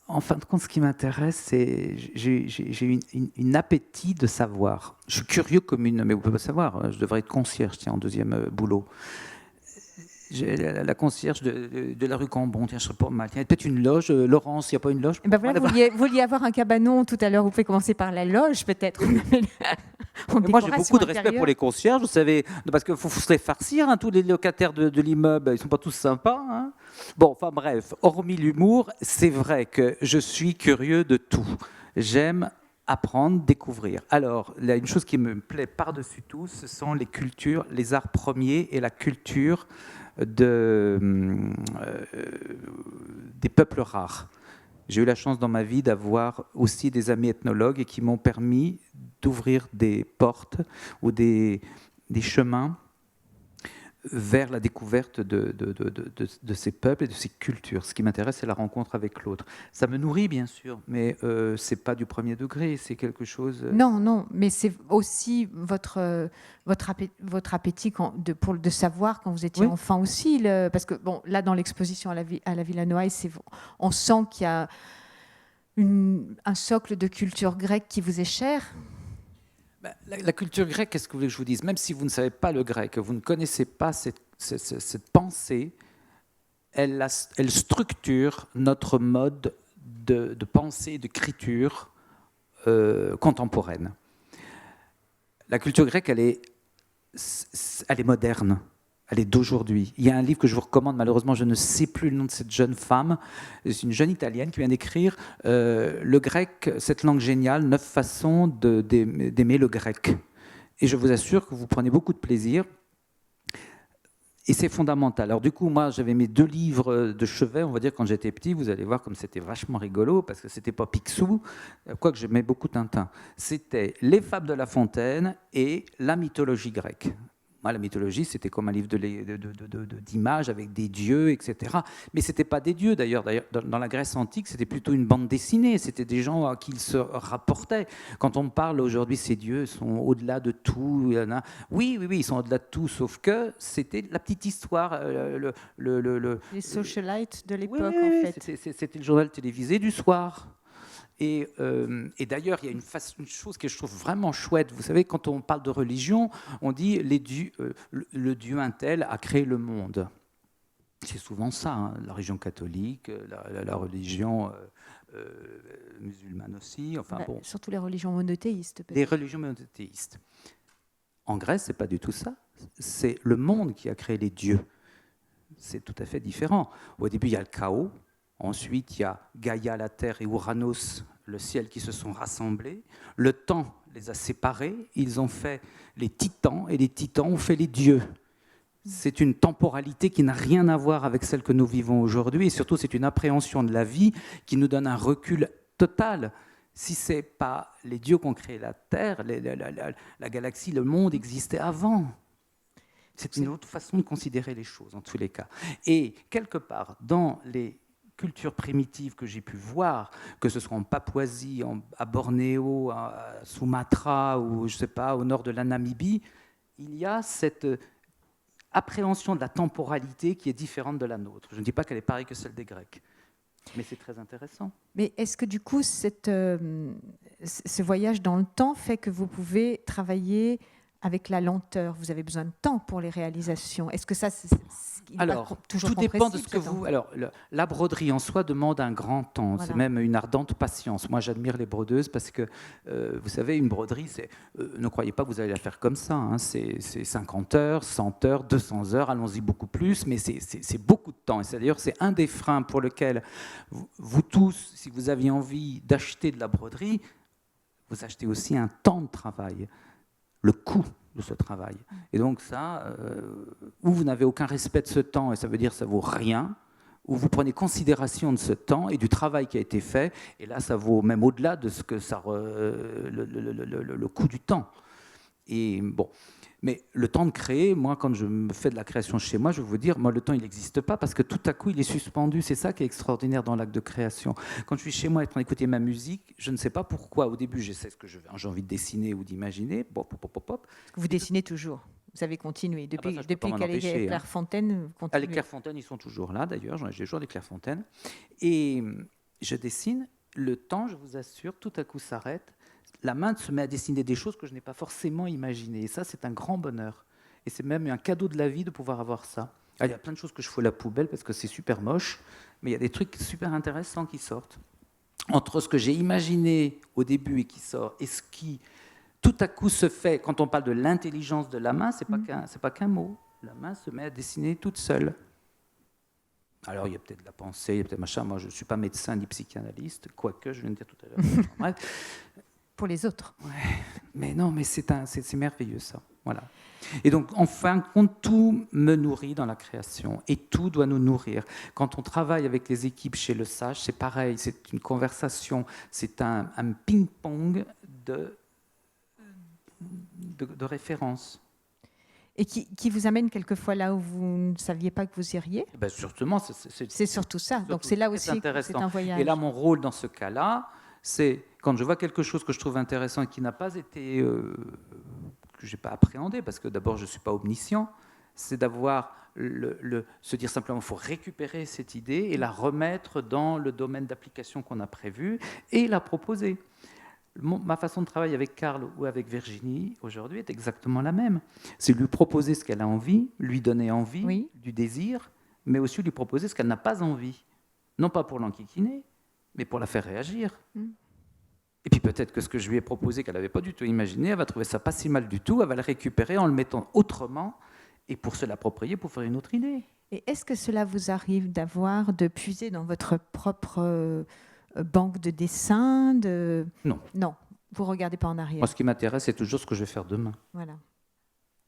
En fin de compte, ce qui m'intéresse, c'est j'ai une appétit de savoir. Je suis curieux comme une... Mais vous pouvez pas savoir, je devrais être concierge, tiens, en deuxième boulot. La concierge de la rue Cambon, tiens, je serais pas mal. Il y a peut-être une loge. Laurence, il n'y a pas une loge? Ben voilà, vous vouliez avoir un cabanon tout à l'heure. Vous pouvez commencer par la loge, peut-être. Moi, j'ai beaucoup de respect pour les concierges, vous savez, parce qu'il faut se les farcir, hein, tous les locataires de l'immeuble, ils ne sont pas tous sympas. Hein. Bon, enfin bref, hormis l'humour, c'est vrai que je suis curieux de tout. J'aime apprendre, découvrir. Alors, là, une chose qui me plaît par-dessus tout, ce sont les cultures, les arts premiers et la culture des peuples rares. J'ai eu la chance dans ma vie d'avoir aussi des amis ethnologues et qui m'ont permis d'ouvrir des portes ou des chemins vers la découverte de ces peuples et de ces cultures. Ce qui m'intéresse, c'est la rencontre avec l'autre. Ça me nourrit, bien sûr, mais ce n'est pas du premier degré, c'est quelque chose... Non, non, mais c'est aussi votre appétit de savoir quand vous étiez enfant aussi. Parce que, bon, là, dans l'exposition à la Villa Noailles, on sent qu'il y a un socle de culture grecque qui vous est cher. La culture grecque, qu'est-ce que vous voulez que je vous dise? Même si vous ne savez pas le grec, vous ne connaissez pas cette pensée, elle structure notre mode de pensée, d'écriture contemporaine. La culture grecque, elle est moderne. Elle est d'aujourd'hui. Il y a un livre que je vous recommande, malheureusement, je ne sais plus le nom de cette jeune femme. C'est une jeune Italienne qui vient d'écrire le grec, cette langue géniale, 9 façons d'aimer le grec. Et je vous assure que vous prenez beaucoup de plaisir. Et c'est fondamental. Alors du coup, moi, j'avais mes 2 livres de chevet, on va dire, quand j'étais petit. Vous allez voir comme c'était vachement rigolo, parce que c'était pas Picsou, quoique j'aimais beaucoup Tintin. C'était Les Fables de La Fontaine et la mythologie grecque. Moi, la mythologie, c'était comme un livre d'images avec des dieux, etc. Mais ce n'était pas des dieux, d'ailleurs. Dans la Grèce antique, c'était plutôt une bande dessinée. C'était des gens à qui ils se rapportaient. Quand on parle aujourd'hui, ces dieux sont au-delà de tout. Oui, ils sont au-delà de tout, sauf que c'était la petite histoire. Les socialites de l'époque, oui, en fait. C'était le journal télévisé du soir. Et d'ailleurs, il y a une chose que je trouve vraiment chouette. Vous savez, quand on parle de religion, on dit le Dieu un tel a créé le monde. C'est souvent ça, hein, la religion catholique, la religion musulmane aussi. Enfin, bon. Surtout les religions monothéistes. Les religions monothéistes. En Grèce, c'est pas du tout ça. C'est le monde qui a créé les dieux. C'est tout à fait différent. Au début, il y a le chaos. Ensuite, il y a Gaïa, la terre, et Ouranos, le ciel, qui se sont rassemblés. Le temps les a séparés. Ils ont fait les titans, et les titans ont fait les dieux. C'est une temporalité qui n'a rien à voir avec celle que nous vivons aujourd'hui. Et surtout, c'est une appréhension de la vie qui nous donne un recul total. Si ce n'est pas les dieux qui ont créé la Terre, la galaxie, le monde existait avant. C'est une autre façon de considérer les choses, en tous les cas. Et quelque part, dans les cultures primitives que j'ai pu voir, que ce soit en Papouasie, à Bornéo, à Sumatra ou je sais pas, au nord de la Namibie, il y a cette appréhension de la temporalité qui est différente de la nôtre. Je ne dis pas qu'elle est pareille que celle des Grecs, mais c'est très intéressant. Mais est-ce que du coup, ce voyage dans le temps fait que vous pouvez travailler avec la lenteur? Vous avez besoin de temps pour les réalisations. Est-ce que ça, alors, tout dépend de ce que vous... Alors, la broderie en soi demande un grand temps. Voilà. C'est même une ardente patience. Moi, j'admire les brodeuses parce que, vous savez, une broderie, ne croyez pas que vous allez la faire comme ça. Hein. C'est 50 heures, 100 heures, 200 heures, allons-y beaucoup plus, mais c'est beaucoup de temps. Et d'ailleurs, c'est un des freins pour lequel vous tous, si vous aviez envie d'acheter de la broderie, vous achetez aussi un temps de travail, le coût de ce travail. Et donc ça, ou vous n'avez aucun respect de ce temps, et ça veut dire que ça vaut rien, ou vous prenez considération de ce temps et du travail qui a été fait, et là ça vaut même au-delà de ce que ça le coût du temps. Et bon, mais le temps de créer, moi quand je me fais de la création chez moi, je vais vous dire, moi le temps il n'existe pas parce que tout à coup il est suspendu. C'est ça qui est extraordinaire dans l'acte de création. Quand je suis chez moi et en train d'écouter ma musique, je ne sais pas pourquoi. Au début, je sais ce que j'ai envie de dessiner ou d'imaginer. Vous dessinez toujours. Vous avez continué depuis qu'elle est Clairefontaine. Les Clairefontaine, ils sont toujours là d'ailleurs. J'ai toujours des Clairefontaine. Et je dessine. Le temps, je vous assure, tout à coup s'arrête. La main se met à dessiner des choses que je n'ai pas forcément imaginées. Et ça, c'est un grand bonheur. Et c'est même un cadeau de la vie de pouvoir avoir ça. Alors, il y a plein de choses que je fous à la poubelle parce que c'est super moche, mais il y a des trucs super intéressants qui sortent. Entre ce que j'ai imaginé au début et qui sort, et ce qui, tout à coup, se fait, quand on parle de l'intelligence de la main, c'est pas qu'un mot. La main se met à dessiner toute seule. Alors, il y a peut-être de la pensée, il y a peut-être machin. Moi, je ne suis pas médecin ni psychanalyste, quoique, je viens de dire tout à l'heure. Bref. Pour les autres. Ouais, mais non, mais c'est merveilleux ça. Voilà. Et donc, en fin de compte, tout me nourrit dans la création et tout doit nous nourrir. Quand on travaille avec les équipes chez Le Sage, c'est pareil, c'est une conversation, c'est un ping-pong de références. Et qui vous amène quelquefois là où vous ne saviez pas que vous iriez? Ben justement, c'est surtout ça. Donc c'est là aussi que c'est un voyage. Et là, mon rôle dans ce cas-là, c'est quand je vois quelque chose que je trouve intéressant et qui n'a pas été, que je n'ai pas appréhendé, parce que d'abord je ne suis pas omniscient, c'est d'avoir se dire simplement il faut récupérer cette idée et la remettre dans le domaine d'application qu'on a prévu et la proposer. Ma façon de travailler avec Karl ou avec Virginie aujourd'hui est exactement la même. C'est lui proposer ce qu'elle a envie, lui donner envie, oui, du désir, mais aussi lui proposer ce qu'elle n'a pas envie. Non pas pour l'enquiquiner, mais pour la faire réagir. Et puis peut-être que ce que je lui ai proposé, qu'elle n'avait pas du tout imaginé, elle va trouver ça pas si mal du tout, elle va le récupérer en le mettant autrement, et pour se l'approprier, pour faire une autre idée. Et est-ce que cela vous arrive de puiser dans votre propre banque de dessins Non. Non, vous ne regardez pas en arrière. Moi, ce qui m'intéresse, c'est toujours ce que je vais faire demain. Voilà.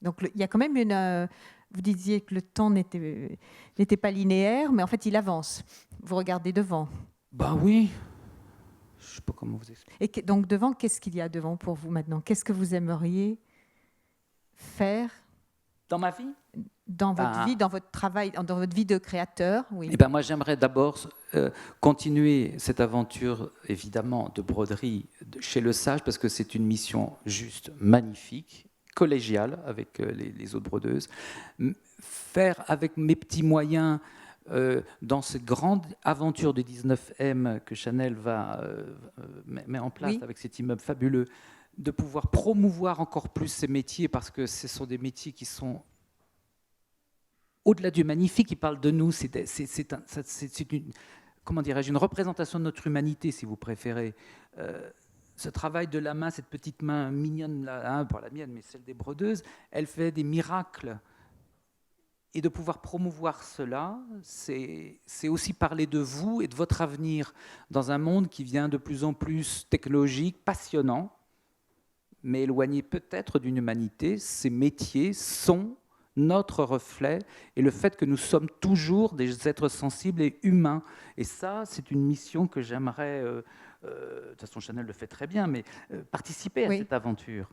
Donc il y a quand même vous disiez que le temps n'était pas linéaire, mais en fait il avance. Vous regardez devant. Ben oui. Je ne sais pas comment vous expliquer. Et donc devant, qu'est-ce qu'il y a devant pour vous maintenant? Qu'est-ce que vous aimeriez faire dans ma vie? Dans votre vie, dans votre travail, dans votre vie de créateur, oui. Eh ben moi, j'aimerais d'abord continuer cette aventure, évidemment, de broderie chez Le Sage, parce que c'est une mission juste magnifique, collégiale avec les autres brodeuses. Faire avec mes petits moyens, dans cette grande aventure du 19M que Chanel met en place, oui, avec cet immeuble fabuleux, de pouvoir promouvoir encore plus ces métiers, parce que ce sont des métiers qui sont au-delà du magnifique, qui parlent de nous. C'est une, comment dirais-je, une représentation de notre humanité, si vous préférez. Ce travail de la main, cette petite main mignonne, là, hein, pas la mienne, mais celle des brodeuses, elle fait des miracles. Et de pouvoir promouvoir cela, c'est aussi parler de vous et de votre avenir dans un monde qui vient de plus en plus technologique, passionnant, mais éloigné peut-être d'une humanité. Ces métiers sont notre reflet et le fait que nous sommes toujours des êtres sensibles et humains. Et ça, c'est une mission que j'aimerais de toute façon Chanel le fait très bien, mais participer à Oui. cette aventure.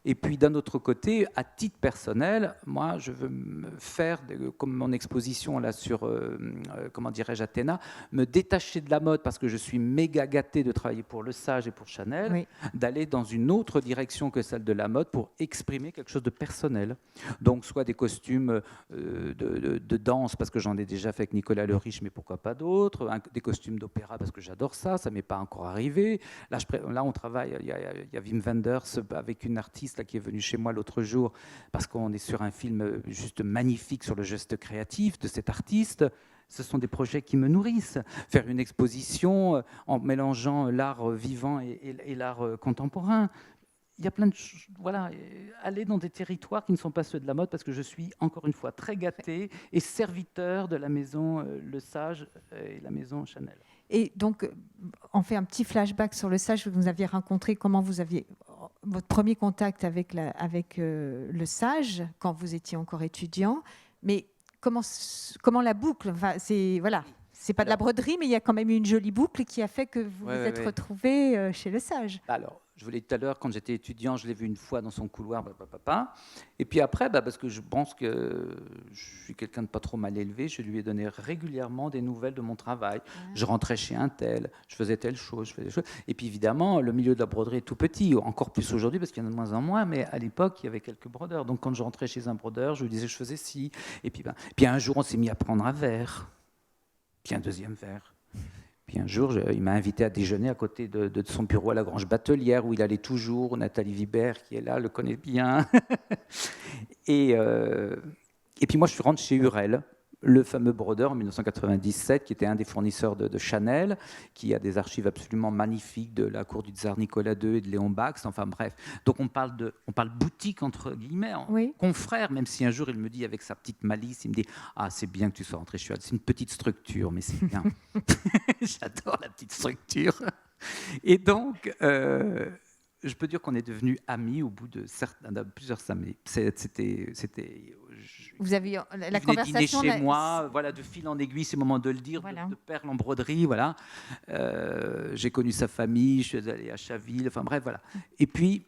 Et puis d'un autre côté, à titre personnel, moi je veux me faire, comme mon exposition là sur, comment dirais-je, Athéna, me détacher de la mode parce que je suis méga gâté de travailler pour Le Sage et pour Chanel, Oui. d'aller dans une autre direction que celle de la mode pour exprimer quelque chose de personnel. Donc soit des costumes de danse, parce que j'en ai déjà fait avec Nicolas Le Riche, mais pourquoi pas d'autres, des costumes d'opéra, parce que j'adore ça, ça m'est pas encore arrivé. Là on travaille, il y a Wim Wenders avec une artiste là, qui est venue chez moi l'autre jour, parce qu'on est sur un film juste magnifique sur le geste créatif de cet artiste. Ce sont des projets qui me nourrissent. Faire une exposition en mélangeant l'art vivant et l'art contemporain. Il y a plein de choses, voilà, aller dans des territoires qui ne sont pas ceux de la mode, parce que je suis, encore une fois, très gâté et serviteur de la maison Le Sage et la maison Chanel. Et donc, on fait un petit flashback sur Le Sage. Vous aviez rencontré, comment vous aviez votre premier contact avec Le Sage, quand vous étiez encore étudiant. Mais comment la boucle, enfin, c'est pas de la broderie, mais il y a quand même une jolie boucle qui a fait que vous vous êtes retrouvés chez Le Sage. Alors, je vous l'ai dit tout à l'heure, quand j'étais étudiant, je l'ai vu une fois dans son couloir, et puis après, parce que je pense que je suis quelqu'un de pas trop mal élevé, je lui ai donné régulièrement des nouvelles de mon travail. Je rentrais chez un tel, je faisais telle chose, je faisais des choses. Et puis évidemment, le milieu de la broderie est tout petit, encore plus aujourd'hui parce qu'il y en a de moins en moins, mais à l'époque, il y avait quelques brodeurs. Donc quand je rentrais chez un brodeur, je lui disais je faisais ci. Et puis un jour, on s'est mis à prendre un verre, puis un deuxième verre. Puis un jour, il m'a invité à déjeuner à côté de son bureau à la Grange Batelière, où il allait toujours. Nathalie Vibert, qui est là, le connaît bien. Et puis moi, je suis rentré chez Hurel, le fameux brodeur en 1997, qui était un des fournisseurs de Chanel, qui a des archives absolument magnifiques de la cour du tsar Nicolas II et de Léon Bax. Enfin bref, donc on parle boutique entre guillemets, confrère, même si un jour il me dit avec sa petite malice, il me dit ah c'est bien que tu sois rentré chez Hurel, c'est une petite structure, mais c'est bien. J'adore la petite structure. Et donc je peux dire qu'on est devenus amis au bout de plusieurs années. Vous avez la conversation chez moi, voilà, de fil en aiguille, c'est le moment de le dire, de perles en broderie, voilà. J'ai connu sa famille, je suis allé à Chaville, enfin bref, voilà. Et puis,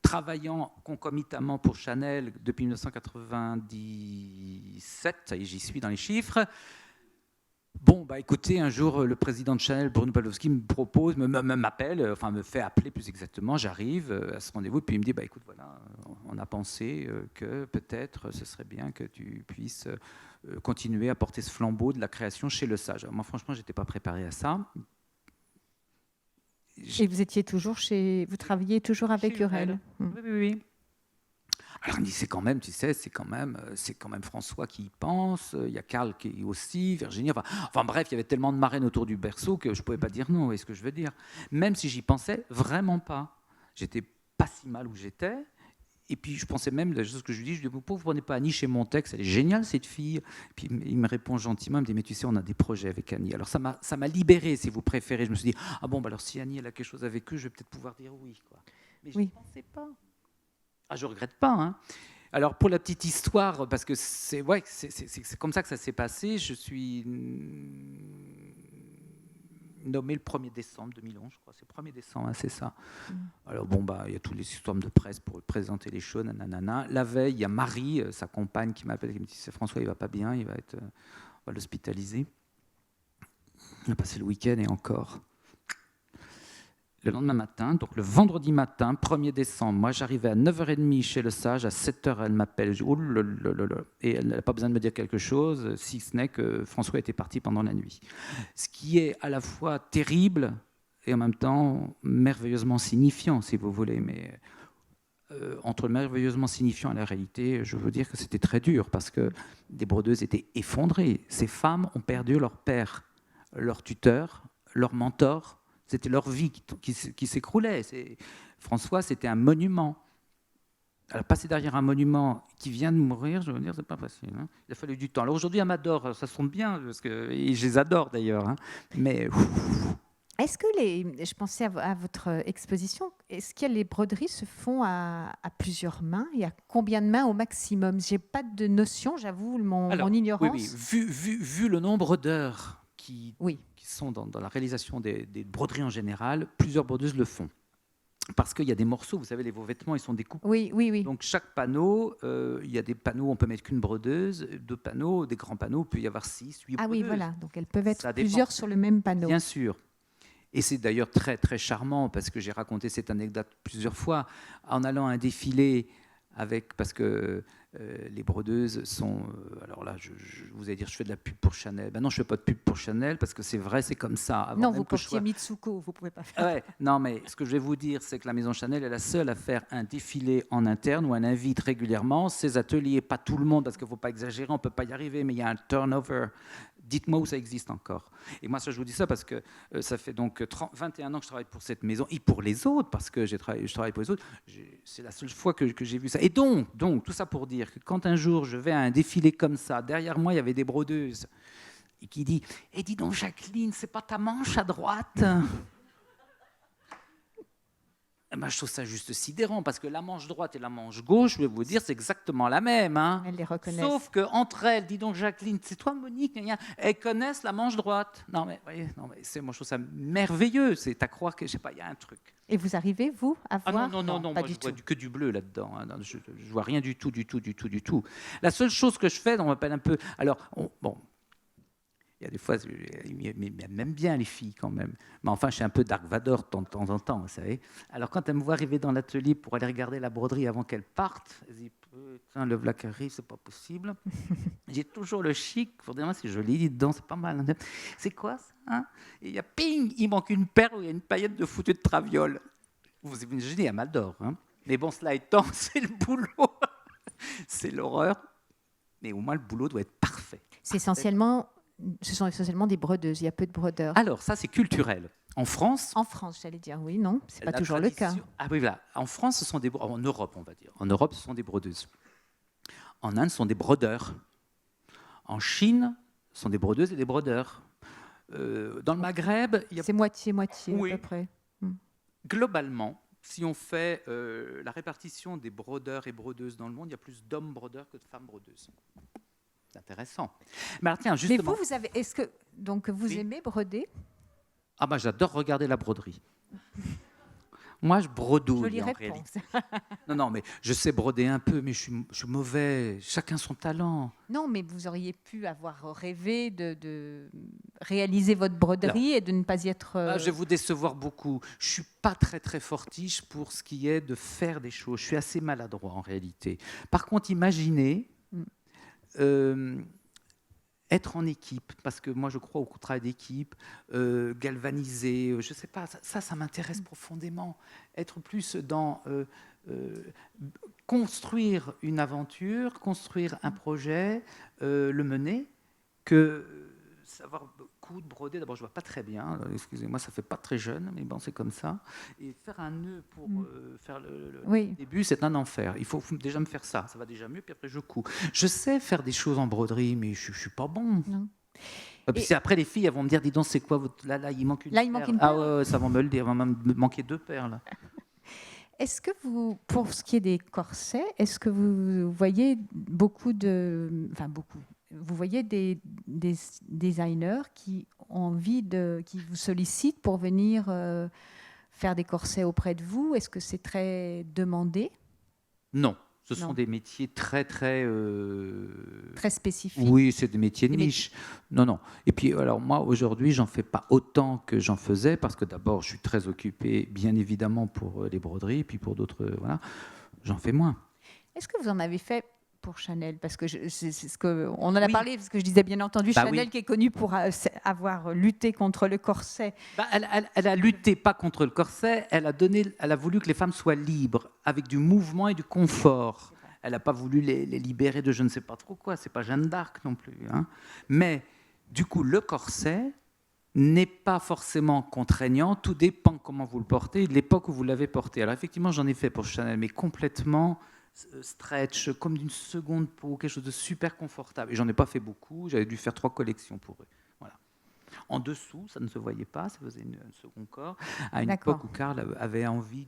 travaillant concomitamment pour Chanel depuis 1997, ça y est, j'y suis dans les chiffres. Bon, écoutez, un jour, le président de Chanel, Bruno Pavlovski, me propose, m'appelle, enfin me fait appeler plus exactement, j'arrive à ce rendez-vous, puis il me dit, écoute, voilà, on a pensé que peut-être ce serait bien que tu puisses continuer à porter ce flambeau de la création chez Le Sage. Alors, moi, franchement, je n'étais pas préparé à ça. Et vous travailliez toujours avec Hurel. Oui. Alors il dit c'est quand même, tu sais, c'est quand même François qui y pense. Il y a Karl qui aussi, Virginie. Enfin bref, il y avait tellement de marraines autour du berceau que je pouvais pas dire non. Vous voyez ce que je veux dire? Même si j'y pensais vraiment pas, j'étais pas si mal où j'étais. Et puis je pensais même, la chose que je lui dis, pourquoi vous prenez pas Annie chez Montex? Elle est géniale cette fille. Puis il me répond gentiment, il me dit mais tu sais, on a des projets avec Annie. Alors ça m'a libéré, si vous préférez. Je me suis dit ah bon, alors si Annie elle a quelque chose avec eux, je vais peut-être pouvoir dire oui, quoi. Mais je n'y pensais pas. Ah, je ne regrette pas. Hein. Alors, pour la petite histoire, parce que c'est comme ça que ça s'est passé, je suis nommé le 1er décembre 2011, je crois. C'est le 1er décembre, hein, c'est ça. Alors, il y a toutes les histoires de presse pour présenter les shows, nanana. La veille, il y a Marie, sa compagne, qui m'appelle et qui me dit c'est François, il ne va pas bien, on va l'hospitaliser. On a passé le week-end et encore. Le lendemain matin, donc le vendredi matin, 1er décembre, moi j'arrivais à 9h30 chez Le Sage, à 7h elle m'appelle, et elle n'a pas besoin de me dire quelque chose, si ce n'est que François était parti pendant la nuit. Ce qui est à la fois terrible et en même temps merveilleusement signifiant, si vous voulez, mais entre merveilleusement signifiant et la réalité, je veux dire que c'était très dur, parce que des brodeuses étaient effondrées. Ces femmes ont perdu leur père, leur tuteur, leur mentor. C'était leur vie qui s'écroulait. François, c'était un monument. Alors, passer derrière un monument qui vient de mourir, je veux dire, c'est pas facile. Hein. Il a fallu du temps. Alors aujourd'hui, elle m'adore, ça sonne bien, et je les adore d'ailleurs. Hein. Mais est-ce que je pensais à votre exposition, est-ce que les broderies se font à plusieurs mains? Il y a combien de mains au maximum? J'ai pas de notion, j'avoue, mon ignorance. Oui. Vu le nombre d'heures qui qui sont dans la réalisation des broderies en général, plusieurs brodeuses le font. Parce qu'il y a des morceaux, vous savez, vos vêtements, ils sont découpés. Oui. Donc chaque panneau, il y a des panneaux, on peut mettre qu'une brodeuse, deux panneaux, des grands panneaux, il peut y avoir 6, 8 brodeuses. Ah oui, voilà, donc elles peuvent être Ça dépend. plusieurs sur le même panneau. Bien sûr. Et c'est d'ailleurs très, très charmant, parce que j'ai raconté cette anecdote plusieurs fois, en allant à un défilé parce que les brodeuses sont... alors là, je vous allez dire, je fais de la pub pour Chanel. Ben non, je ne fais pas de pub pour Chanel, parce que c'est vrai, c'est comme ça. Avant non, même vous que je portiez sois... Mitsuko, vous ne pouvez pas faire. Ouais, non, mais ce que je vais vous dire, c'est que la maison Chanel est la seule à faire un défilé en interne où elle invite régulièrement ses ateliers, pas tout le monde, parce qu'il ne faut pas exagérer, on ne peut pas y arriver, mais il y a un turnover. Dites-moi où ça existe encore. Et moi, ça, je vous dis ça parce que ça fait donc 21 ans que je travaille pour cette maison et pour les autres, parce que je travaille pour les autres. C'est la seule fois que j'ai vu ça. Et donc, tout ça pour dire que quand un jour je vais à un défilé comme ça, derrière moi, il y avait des brodeuses, et qui dit « Eh, dis donc, Jacqueline, c'est pas ta manche à droite ?» Ben, je trouve ça juste sidérant, parce que la manche droite et la manche gauche, je vais vous dire, c'est exactement la même. Hein. Elles les reconnaissent. Sauf qu'entre elles, dis donc Jacqueline, c'est toi Monique, elles connaissent la manche droite. Non mais, voyez, moi je trouve ça merveilleux, c'est à croire que, je sais pas, il y a un truc. Et vous arrivez, vous, à voir? Non, pas moi du je vois tout. que du bleu là-dedans. Hein. Je vois rien du tout. La seule chose que je fais, on m'appelle un peu... Alors, bon... Il y a des fois, ils m'aiment bien les filles quand même. Mais enfin, je suis un peu Dark Vador de temps en temps, vous savez. Alors quand elles me voient arriver dans l'atelier pour aller regarder la broderie avant qu'elles partent, elles disent putain, le vlac arrive, c'est pas possible. J'ai toujours le chic pour dire c'est joli, dis dedans, c'est pas mal. Hein. C'est quoi ça hein. Et il y a ping, il manque une perle ou il y a une paillette de foutu de traviole. Vous imaginez, elle m'adore. Hein. Mais bon, cela étant, c'est le boulot, c'est l'horreur. Mais au moins le boulot doit être parfait. Ce sont essentiellement des brodeuses, il y a peu de brodeurs. Alors, ça, c'est culturel. En France... En France, j'allais dire, oui, non, ce n'est pas toujours le cas. Ah oui, voilà. En France, ce sont des... En Europe, on va dire. En Europe, ce sont des brodeuses. En Inde, ce sont des brodeurs. En Chine, ce sont des brodeuses et des brodeurs. Dans le Maghreb... C'est moitié-moitié, oui. à peu près. Globalement, si on fait la répartition des brodeurs et brodeuses dans le monde, il y a plus d'hommes brodeurs que de femmes brodeuses. C'est intéressant. Mais alors, tiens, justement... Mais vous avez... Est-ce que donc vous aimez broder? Ah ben, j'adore regarder la broderie. Moi, je brodouille. Jolie en réponse. réalité. Non, mais je sais broder un peu, mais je suis mauvais. Chacun son talent. Non, mais vous auriez pu avoir rêvé de réaliser votre broderie et de ne pas y être... Je vais vous décevoir beaucoup. Je suis pas très, très fortiche pour ce qui est de faire des choses. Je suis assez maladroit, en réalité. Par contre, imaginez... être en équipe, parce que moi je crois au travail d'équipe, galvaniser, je ne sais pas, ça m'intéresse profondément. Être plus dans construire une aventure, construire un projet, le mener, que savoir coudre, broder. D'abord, je ne vois pas très bien, excusez-moi, ça ne fait pas très jeune, mais bon, c'est comme ça. Et faire un nœud pour faire le début, c'est un enfer. Il faut déjà me faire ça va déjà mieux, puis après je couds. Je sais faire des choses en broderie, mais je ne suis pas bon. Non. Et puis après, les filles, elles vont me dire, dis donc, c'est quoi là, il manque une perle. Il manque une perle. Ah ouais, ça va me le dire, il va me manquer 2 perles. Est-ce que vous, pour ce qui est des corsets, est-ce que vous voyez beaucoup vous voyez des designers qui ont envie qui vous sollicitent pour venir faire des corsets auprès de vous? Est-ce que c'est très demandé? Non, ce sont des métiers très, très... très spécifiques. Oui, c'est des métiers de niche. Non. Et puis, alors moi, aujourd'hui, j'en fais pas autant que j'en faisais, parce que d'abord, je suis très occupé, bien évidemment, pour les broderies, et puis pour d'autres, voilà, j'en fais moins. Est-ce que vous en avez fait pour Chanel, parce que c'est ce que on en a parlé, parce que je disais bien entendu Chanel qui est connue pour avoir lutté contre le corset. Elle a lutté pas contre le corset, elle a voulu que les femmes soient libres, avec du mouvement et du confort. Elle n'a pas voulu les libérer de je ne sais pas trop quoi. C'est pas Jeanne d'Arc non plus. Hein. Mais du coup, le corset n'est pas forcément contraignant. Tout dépend comment vous le portez et de l'époque où vous l'avez porté. Alors effectivement, j'en ai fait pour Chanel, mais complètement stretch, comme d'une seconde peau, quelque chose de super confortable. Et j'en ai pas fait beaucoup, j'avais dû faire 3 collections pour eux. Voilà. En dessous, ça ne se voyait pas, ça faisait un second corps. À une D'accord. époque où Karl avait envie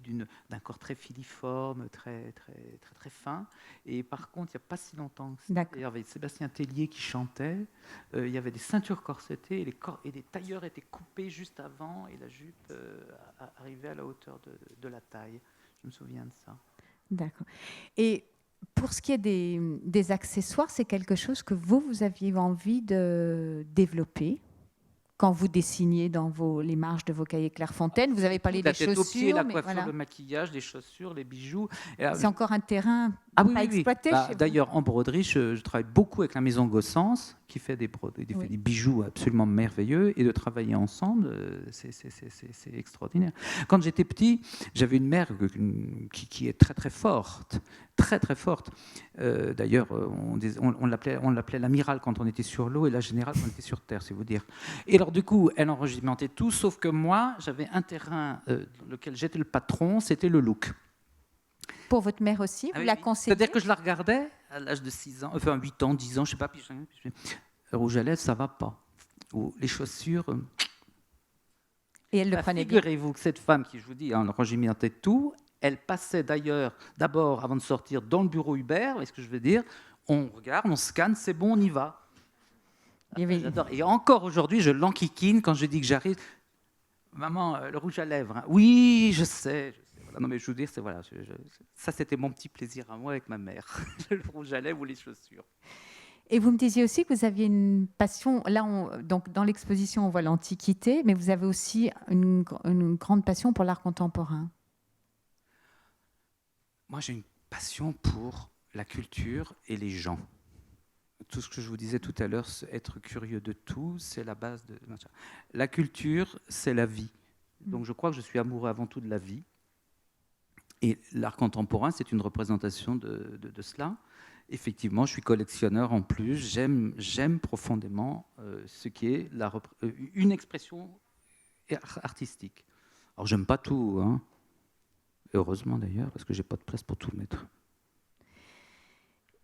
d'un corps très filiforme, très, très, très, très fin. Et par contre, il n'y a pas si longtemps que ça, D'accord. il y avait Sébastien Tellier qui chantait. Il y avait des ceintures corsetées et les tailleurs étaient coupés juste avant et la jupe arrivait à la hauteur de la taille. Je me souviens de ça. D'accord. Et pour ce qui est des accessoires, c'est quelque chose que vous aviez envie de développer quand vous dessiniez dans les marges de vos cahiers Clairefontaine. Vous avez parlé La des tête aux pieds, chaussures, la mais coiffure, voilà. le maquillage, les chaussures, les bijoux. C'est encore un terrain Ah oui, pas oui, oui. exploité Bah, chez vous. d'ailleurs, en broderie, je travaille beaucoup avec la maison Gossens, qui fait des Oui. des bijoux absolument merveilleux, et de travailler ensemble, c'est extraordinaire. Quand j'étais petit, j'avais une mère qui est très très forte, très très forte. D'ailleurs, on l'appelait l'amiral quand on était sur l'eau et la générale quand on était sur terre, c'est vous dire. Et alors du coup, elle enregimentait tout, sauf que moi, j'avais un terrain dans lequel j'étais le patron, c'était le look. Pour votre mère aussi, Ah vous oui, la oui. conseillez? C'est-à-dire que je la regardais à l'âge de 6 ans, enfin 8 ans, 10 ans, je ne sais pas, puis le rouge à lèvres, ça ne va pas. Ou les chaussures. Et elle le prenait bien. Figurez-vous que cette femme qui, je vous dis, a enregimenté tout, elle passait d'ailleurs, d'abord, avant de sortir, dans le bureau Hubert, vous voyez ce que je veux dire, on regarde, on scanne, c'est bon, on y va. Il y avait- J'adore. Et encore aujourd'hui, je l'enquiquine quand je dis que j'arrive. Maman, le rouge à lèvres. Hein. Oui, je sais. Voilà. Non, mais je veux dire, c'est voilà. Ça, c'était mon petit plaisir à moi avec ma mère. Le rouge à lèvres ou les chaussures. Et vous me disiez aussi que vous aviez une passion. Là, donc dans l'exposition, on voit l'Antiquité, mais vous avez aussi une grande passion pour l'art contemporain. Moi, j'ai une passion pour la culture et les gens. Tout ce que je vous disais tout à l'heure, être curieux de tout, c'est la base de... La culture, c'est la vie. Donc je crois que je suis amoureux avant tout de la vie. Et l'art contemporain, c'est une représentation de cela. Effectivement, je suis collectionneur en plus. J'aime profondément ce qui est une expression artistique. Alors, j'aime pas tout, hein. Heureusement d'ailleurs, parce que j'ai pas de place pour tout mettre.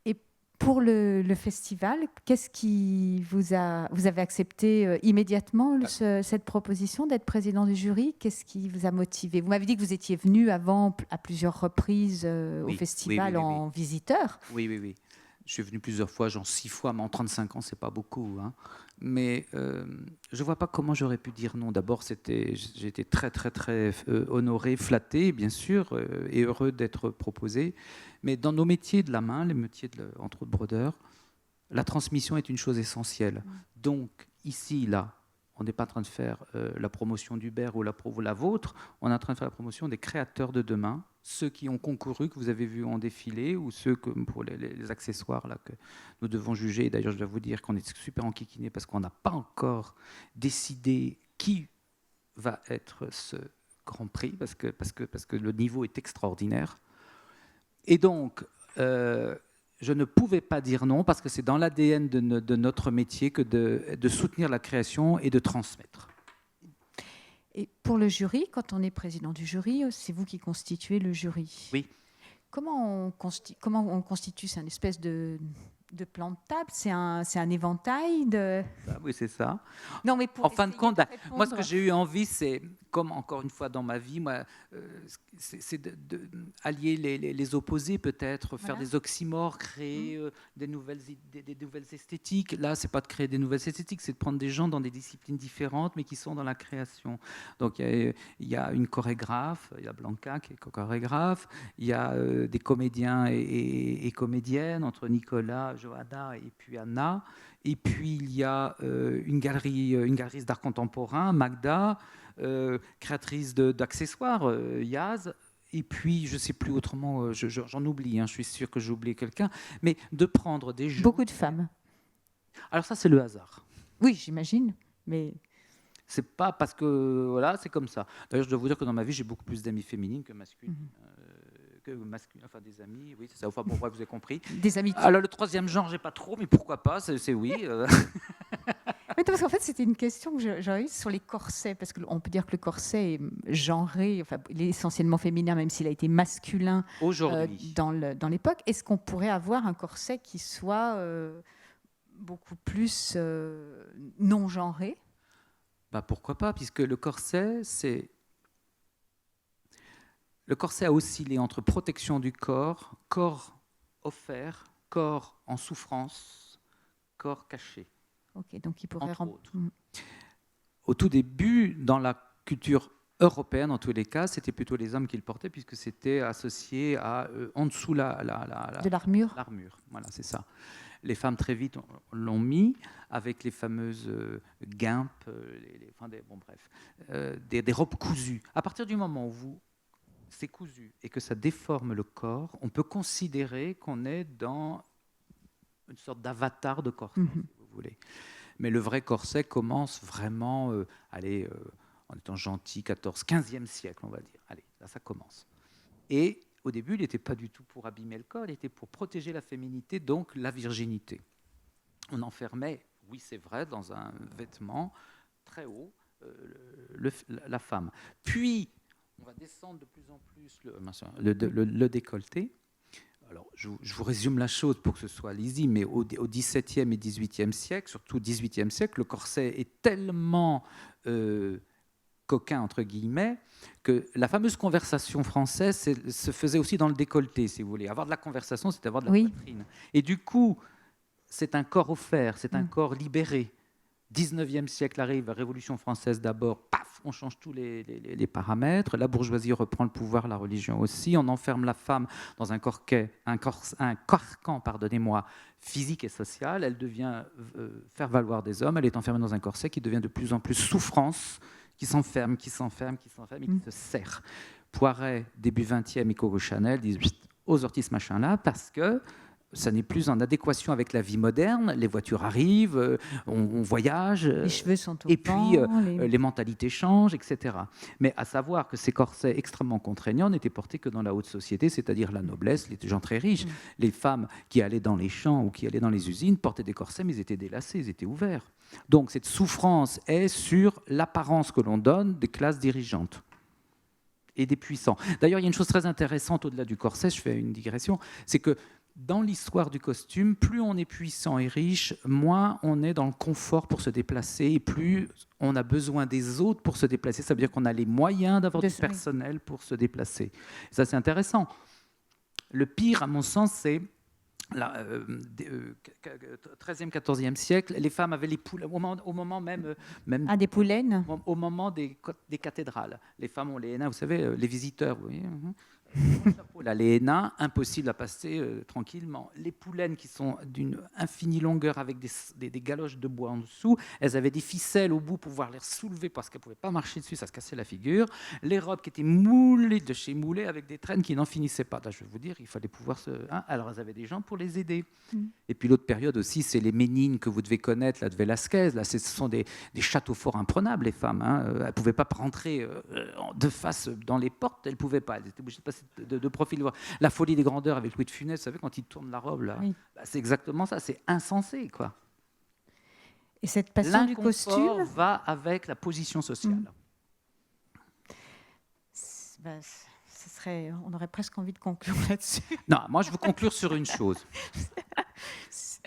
Et pour le festival, qu'est-ce qui vous avez accepté immédiatement cette proposition d'être président du jury? Qu'est-ce qui vous a motivé? Vous m'avez dit que vous étiez venu avant à plusieurs reprises au festival en visiteur. Oui, oui, oui. Je suis venu plusieurs fois, genre 6 fois, mais en 35 ans, c'est pas beaucoup. Hein. Mais je vois pas comment j'aurais pu dire non. D'abord, j'ai été très, très, très honoré, flatté, bien sûr, et heureux d'être proposé. Mais dans nos métiers de la main, les métiers, entre autres brodeurs, la transmission est une chose essentielle. Donc, ici, là, on n'est pas en train de faire la promotion d'Hubert ou la vôtre, on est en train de faire la promotion des créateurs de demain, ceux qui ont concouru, que vous avez vu en défilé, ou ceux que, pour les accessoires là, que nous devons juger. D'ailleurs, je dois vous dire qu'on est super enquiquinés parce qu'on n'a pas encore décidé qui va être ce Grand Prix, parce que le niveau est extraordinaire. Et donc, je ne pouvais pas dire non, parce que c'est dans l'ADN de notre métier que de soutenir la création et de transmettre. Et pour le jury, quand on est président du jury, c'est vous qui constituez le jury. Oui. Comment on constitue? C'est une espèce de plan de table? C'est un éventail de... Ah oui, c'est ça. Non, mais en fin de compte, moi, ce que j'ai eu envie, c'est, comme encore une fois dans ma vie, moi, c'est d'allier les opposés peut-être, faire des oxymores, créer des nouvelles esthétiques. Là, c'est pas de créer des nouvelles esthétiques, c'est de prendre des gens dans des disciplines différentes, mais qui sont dans la création. Donc, il y a une chorégraphe, il y a Blanca qui est chorégraphe, il y a des comédiens et comédiennes, entre Nicolas, Johanna et puis Anna. Et puis, il y a une galeriste d'art contemporain, Magda, créatrice d'accessoires, Yaz. Et puis, je ne sais plus autrement, j'en oublie, hein, je suis sûr que j'ai oublié quelqu'un. Mais de prendre des gens... Beaucoup de femmes. Alors ça, c'est le hasard. Oui, j'imagine, mais... C'est pas parce que... Voilà, c'est comme ça. D'ailleurs, je dois vous dire que dans ma vie, j'ai beaucoup plus d'amis féminines que masculines. Enfin des amis, oui, c'est ça. Enfin bon, bref, vous avez compris. Des amis. Alors le troisième genre, j'ai pas trop, mais pourquoi pas, c'est oui. Mais parce qu'en fait, c'était une question que j'aurais eue sur les corsets, parce qu'on peut dire que le corset est genré, enfin, il est essentiellement féminin, même s'il a été masculin aujourd'hui dans l'époque. Est-ce qu'on pourrait avoir un corset qui soit beaucoup plus non genré? Pourquoi pas, puisque le corset a oscillé entre protection du corps, corps offert, corps en souffrance, corps caché. Ok, donc il pourrait... Entre autres. Au tout début, dans la culture européenne, en tous les cas, c'était plutôt les hommes qui le portaient, puisque c'était associé à en dessous de l'armure. L'armure, voilà, c'est ça. Les femmes, très vite, l'ont mis avec les fameuses guimpes, des robes cousues. À partir du moment où c'est cousu et que ça déforme le corps, on peut considérer qu'on est dans une sorte d'avatar de corset, si vous voulez. Mais le vrai corset commence vraiment, en étant gentil, 15e siècle, on va dire. Allez, là, ça commence. Et au début, il n'était pas du tout pour abîmer le corps, il était pour protéger la féminité, donc la virginité. On enfermait, oui, c'est vrai, dans un vêtement très haut, la femme. Puis, on va descendre de plus en plus le décolleté. Alors, je vous résume la chose pour que ce soit lisible, mais au XVIIe et XVIIIe siècle, surtout au XVIIIe siècle, le corset est tellement coquin, entre guillemets, que la fameuse conversation française se faisait aussi dans le décolleté, si vous voulez. Avoir de la conversation, c'est avoir de la poitrine. Et du coup, c'est un corps offert, c'est un corps libéré. 19e siècle arrive, la Révolution française d'abord, paf, on change tous les paramètres, la bourgeoisie reprend le pouvoir, la religion aussi, on enferme la femme dans un carcan, pardonnez-moi, physique et social, elle devient faire valoir des hommes, elle est enfermée dans un corset qui devient de plus en plus souffrance, qui s'enferme, et qui se serre. Poiret, début 20e, et Coco Chanel disent aux orties ce machin-là, parce que ça n'est plus en adéquation avec la vie moderne. Les voitures arrivent, on voyage. Les cheveux sont au et puis, les mentalités changent, etc. Mais à savoir que ces corsets extrêmement contraignants n'étaient portés que dans la haute société, c'est-à-dire la noblesse, les gens très riches. Les femmes qui allaient dans les champs ou qui allaient dans les usines portaient des corsets, mais ils étaient délacés, ils étaient ouverts. Donc cette souffrance est sur l'apparence que l'on donne des classes dirigeantes et des puissants. D'ailleurs, il y a une chose très intéressante au-delà du corset, je fais une digression, c'est que dans l'histoire du costume, plus on est puissant et riche, moins on est dans le confort pour se déplacer et plus on a besoin des autres pour se déplacer. Ça veut dire qu'on a les moyens d'avoir du personnel pour se déplacer. Ça, c'est intéressant. Le pire, à mon sens, c'est 13e, 14e siècle, les femmes avaient les poulaines, au moment même des poulaines. Au moment des cathédrales. Les femmes ont les hennas, vous savez, les visiteurs, vous voyez, là, les hennas, impossible à passer tranquillement. Les poulaines qui sont d'une infinie longueur avec des galoches de bois en dessous, elles avaient des ficelles au bout pour pouvoir les soulever parce qu'elles ne pouvaient pas marcher dessus, ça se cassait la figure. Les robes qui étaient moulées de chez moulées avec des traînes qui n'en finissaient pas. Là, je vais vous dire, il fallait pouvoir alors elles avaient des gens pour les aider. Et puis l'autre période aussi, c'est les Ménines que vous devez connaître, là, de Velázquez. Là, ce sont des châteaux forts imprenables, les femmes. Elles ne pouvaient pas rentrer de face dans les portes, elles ne pouvaient pas. Elles étaient obligées de passer de profil. La folie des grandeurs avec Louis de Funès, vous savez, quand il tourne la robe, là, c'est exactement ça, c'est insensé, quoi. Et cette passion du costume va avec la position sociale. On aurait presque envie de conclure là-dessus. Non, moi je veux conclure sur une chose.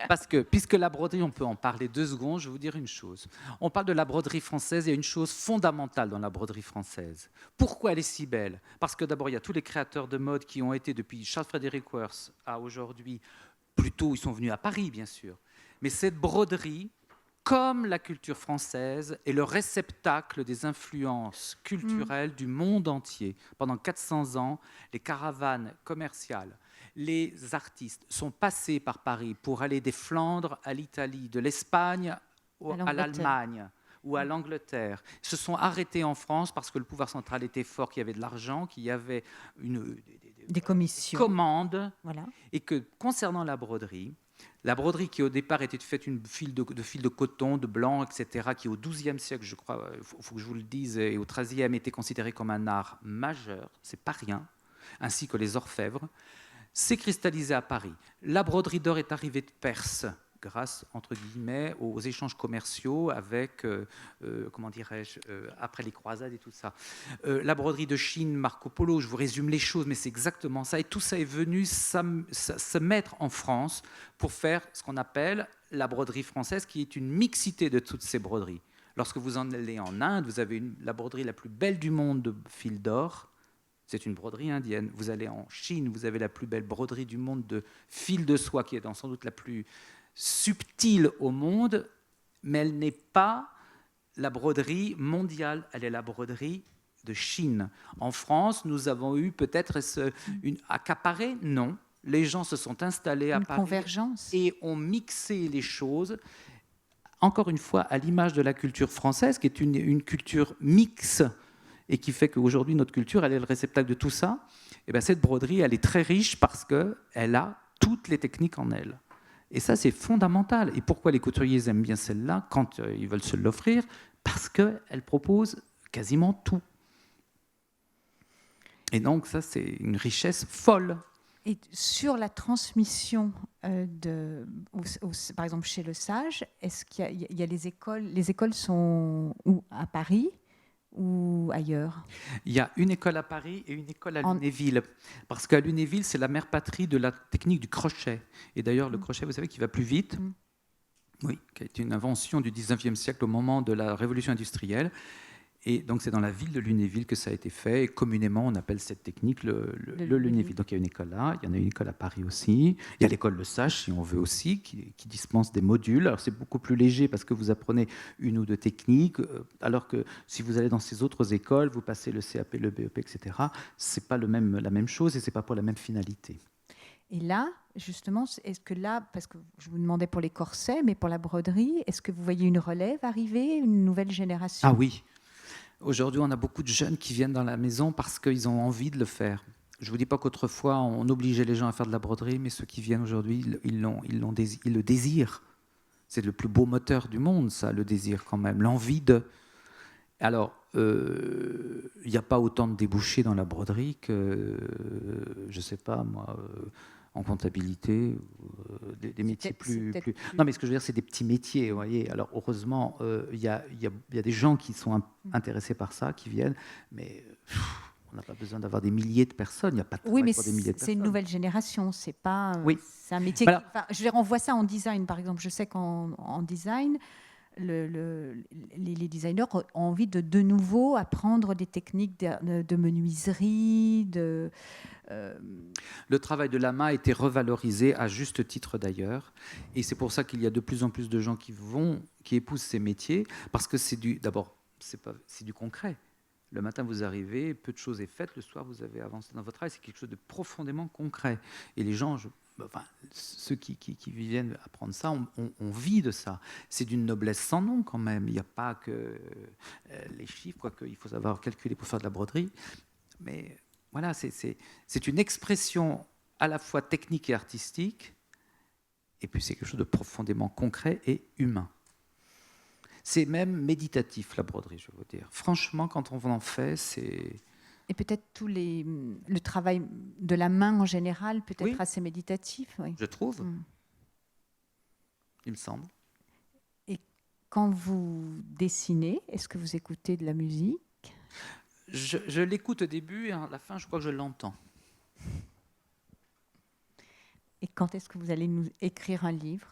Parce que, puisque la broderie, on peut en parler 2 secondes, je vais vous dire une chose. On parle de la broderie française, il y a une chose fondamentale dans la broderie française. Pourquoi elle est si belle ? Parce que d'abord, il y a tous les créateurs de mode qui ont été, depuis Charles Frederick Worth à aujourd'hui, plutôt ils sont venus à Paris, bien sûr. Mais cette broderie, comme la culture française, est le réceptacle des influences culturelles du monde entier. Pendant 400 ans, les caravanes commerciales, les artistes sont passés par Paris pour aller des Flandres à l'Italie, de l'Espagne à l'Allemagne ou à l'Angleterre. Ils se sont arrêtés en France parce que le pouvoir central était fort, qu'il y avait de l'argent, qu'il y avait des commissions, commandes, et que concernant la broderie qui au départ était faite de fil de coton, de blanc, etc., qui au XIIe siècle, je crois, il faut que je vous le dise, et au XIIIe était considéré comme un art majeur, c'est pas rien, ainsi que les orfèvres, s'est cristallisé à Paris. La broderie d'or est arrivée de Perse, grâce, entre guillemets, aux échanges commerciaux avec, comment dirais-je, après les croisades et tout ça. La broderie de Chine, Marco Polo, je vous résume les choses, mais c'est exactement ça. Et tout ça est venu se mettre en France pour faire ce qu'on appelle la broderie française, qui est une mixité de toutes ces broderies. Lorsque vous en allez en Inde, vous avez la broderie la plus belle du monde de fil d'or. C'est une broderie indienne. Vous allez en Chine, vous avez la plus belle broderie du monde de fil de soie, qui est sans doute la plus subtile au monde, mais elle n'est pas la broderie mondiale, elle est la broderie de Chine. En France, nous avons eu peut-être une accaparée, non. Les gens se sont installés à Paris convergence. Et ont mixé les choses, encore une fois, à l'image de la culture française, qui est une culture mixte, et qui fait qu'aujourd'hui, notre culture, elle est le réceptacle de tout ça. Et bien, cette broderie, elle est très riche parce qu'elle a toutes les techniques en elle. Et ça, c'est fondamental. Et pourquoi les couturiers aiment bien celle-là quand ils veulent se l'offrir? Parce qu'elle propose quasiment tout. Et donc, ça, c'est une richesse folle. Et sur la transmission, par exemple chez Le Sage, est-ce qu'il y a les écoles? Les écoles sont où? À Paris ou ailleurs? Il y a une école à Paris et une école à Lunéville. Parce qu'à Lunéville, c'est la mère patrie de la technique du crochet. Et d'ailleurs, le crochet, vous savez, qui va plus vite. Oui, qui a été une invention du 19e siècle au moment de la révolution industrielle. Et donc, c'est dans la ville de Lunéville que ça a été fait. Et communément, on appelle cette technique le Lunéville. Donc, il y a une école là, il y en a une école à Paris aussi. Il y a l'école Le Sage, si on veut aussi, qui dispense des modules. Alors, c'est beaucoup plus léger parce que vous apprenez une ou deux techniques, alors que si vous allez dans ces autres écoles, vous passez le CAP, le BEP, etc., ce n'est pas la même chose et ce n'est pas pour la même finalité. Et là, justement, est-ce que là, parce que je vous demandais pour les corsets, mais pour la broderie, est-ce que vous voyez une relève arriver, une nouvelle génération? Ah oui. Aujourd'hui, on a beaucoup de jeunes qui viennent dans la maison parce qu'ils ont envie de le faire. Je ne vous dis pas qu'autrefois, on obligeait les gens à faire de la broderie, mais ceux qui viennent aujourd'hui, ils le désirent. C'est le plus beau moteur du monde, ça, le désir quand même, l'envie de... Alors, il n'y a pas autant de débouchés dans la broderie que, je ne sais pas moi, en comptabilité, des métiers plus... Non, mais ce que je veux dire, c'est des petits métiers, vous voyez. Alors, heureusement, il y a des gens qui sont intéressés par ça, qui viennent, mais on n'a pas besoin d'avoir des milliers de personnes. Il n'y a pas de travail pour des milliers de personnes. C'est une nouvelle génération, c'est pas... Oui. C'est un métier... Voilà. Je veux dire, on voit ça en design, par exemple. Je sais qu'en design... les designers ont envie de nouveau apprendre des techniques de menuiserie. Le travail de la main a été revalorisé à juste titre d'ailleurs. Et c'est pour ça qu'il y a de plus en plus de gens qui épousent ces métiers, parce que c'est du concret. Le matin, vous arrivez, peu de choses est faites. Le soir, vous avez avancé dans votre travail. C'est quelque chose de profondément concret. Et les gens... ceux qui viennent apprendre ça, on vit de ça. C'est d'une noblesse sans nom quand même. Il n'y a pas que les chiffres, quoique il faut savoir calculer pour faire de la broderie. Mais voilà, c'est une expression à la fois technique et artistique, et puis c'est quelque chose de profondément concret et humain. C'est même méditatif, la broderie, je veux vous dire. Franchement, quand on en fait, c'est... Et peut-être le travail de la main en général peut être assez méditatif. Oui. Je trouve. Il me semble. Et quand vous dessinez, est-ce que vous écoutez de la musique? Je l'écoute au début et à la fin, je crois que je l'entends. Et quand est-ce que vous allez nous écrire un livre?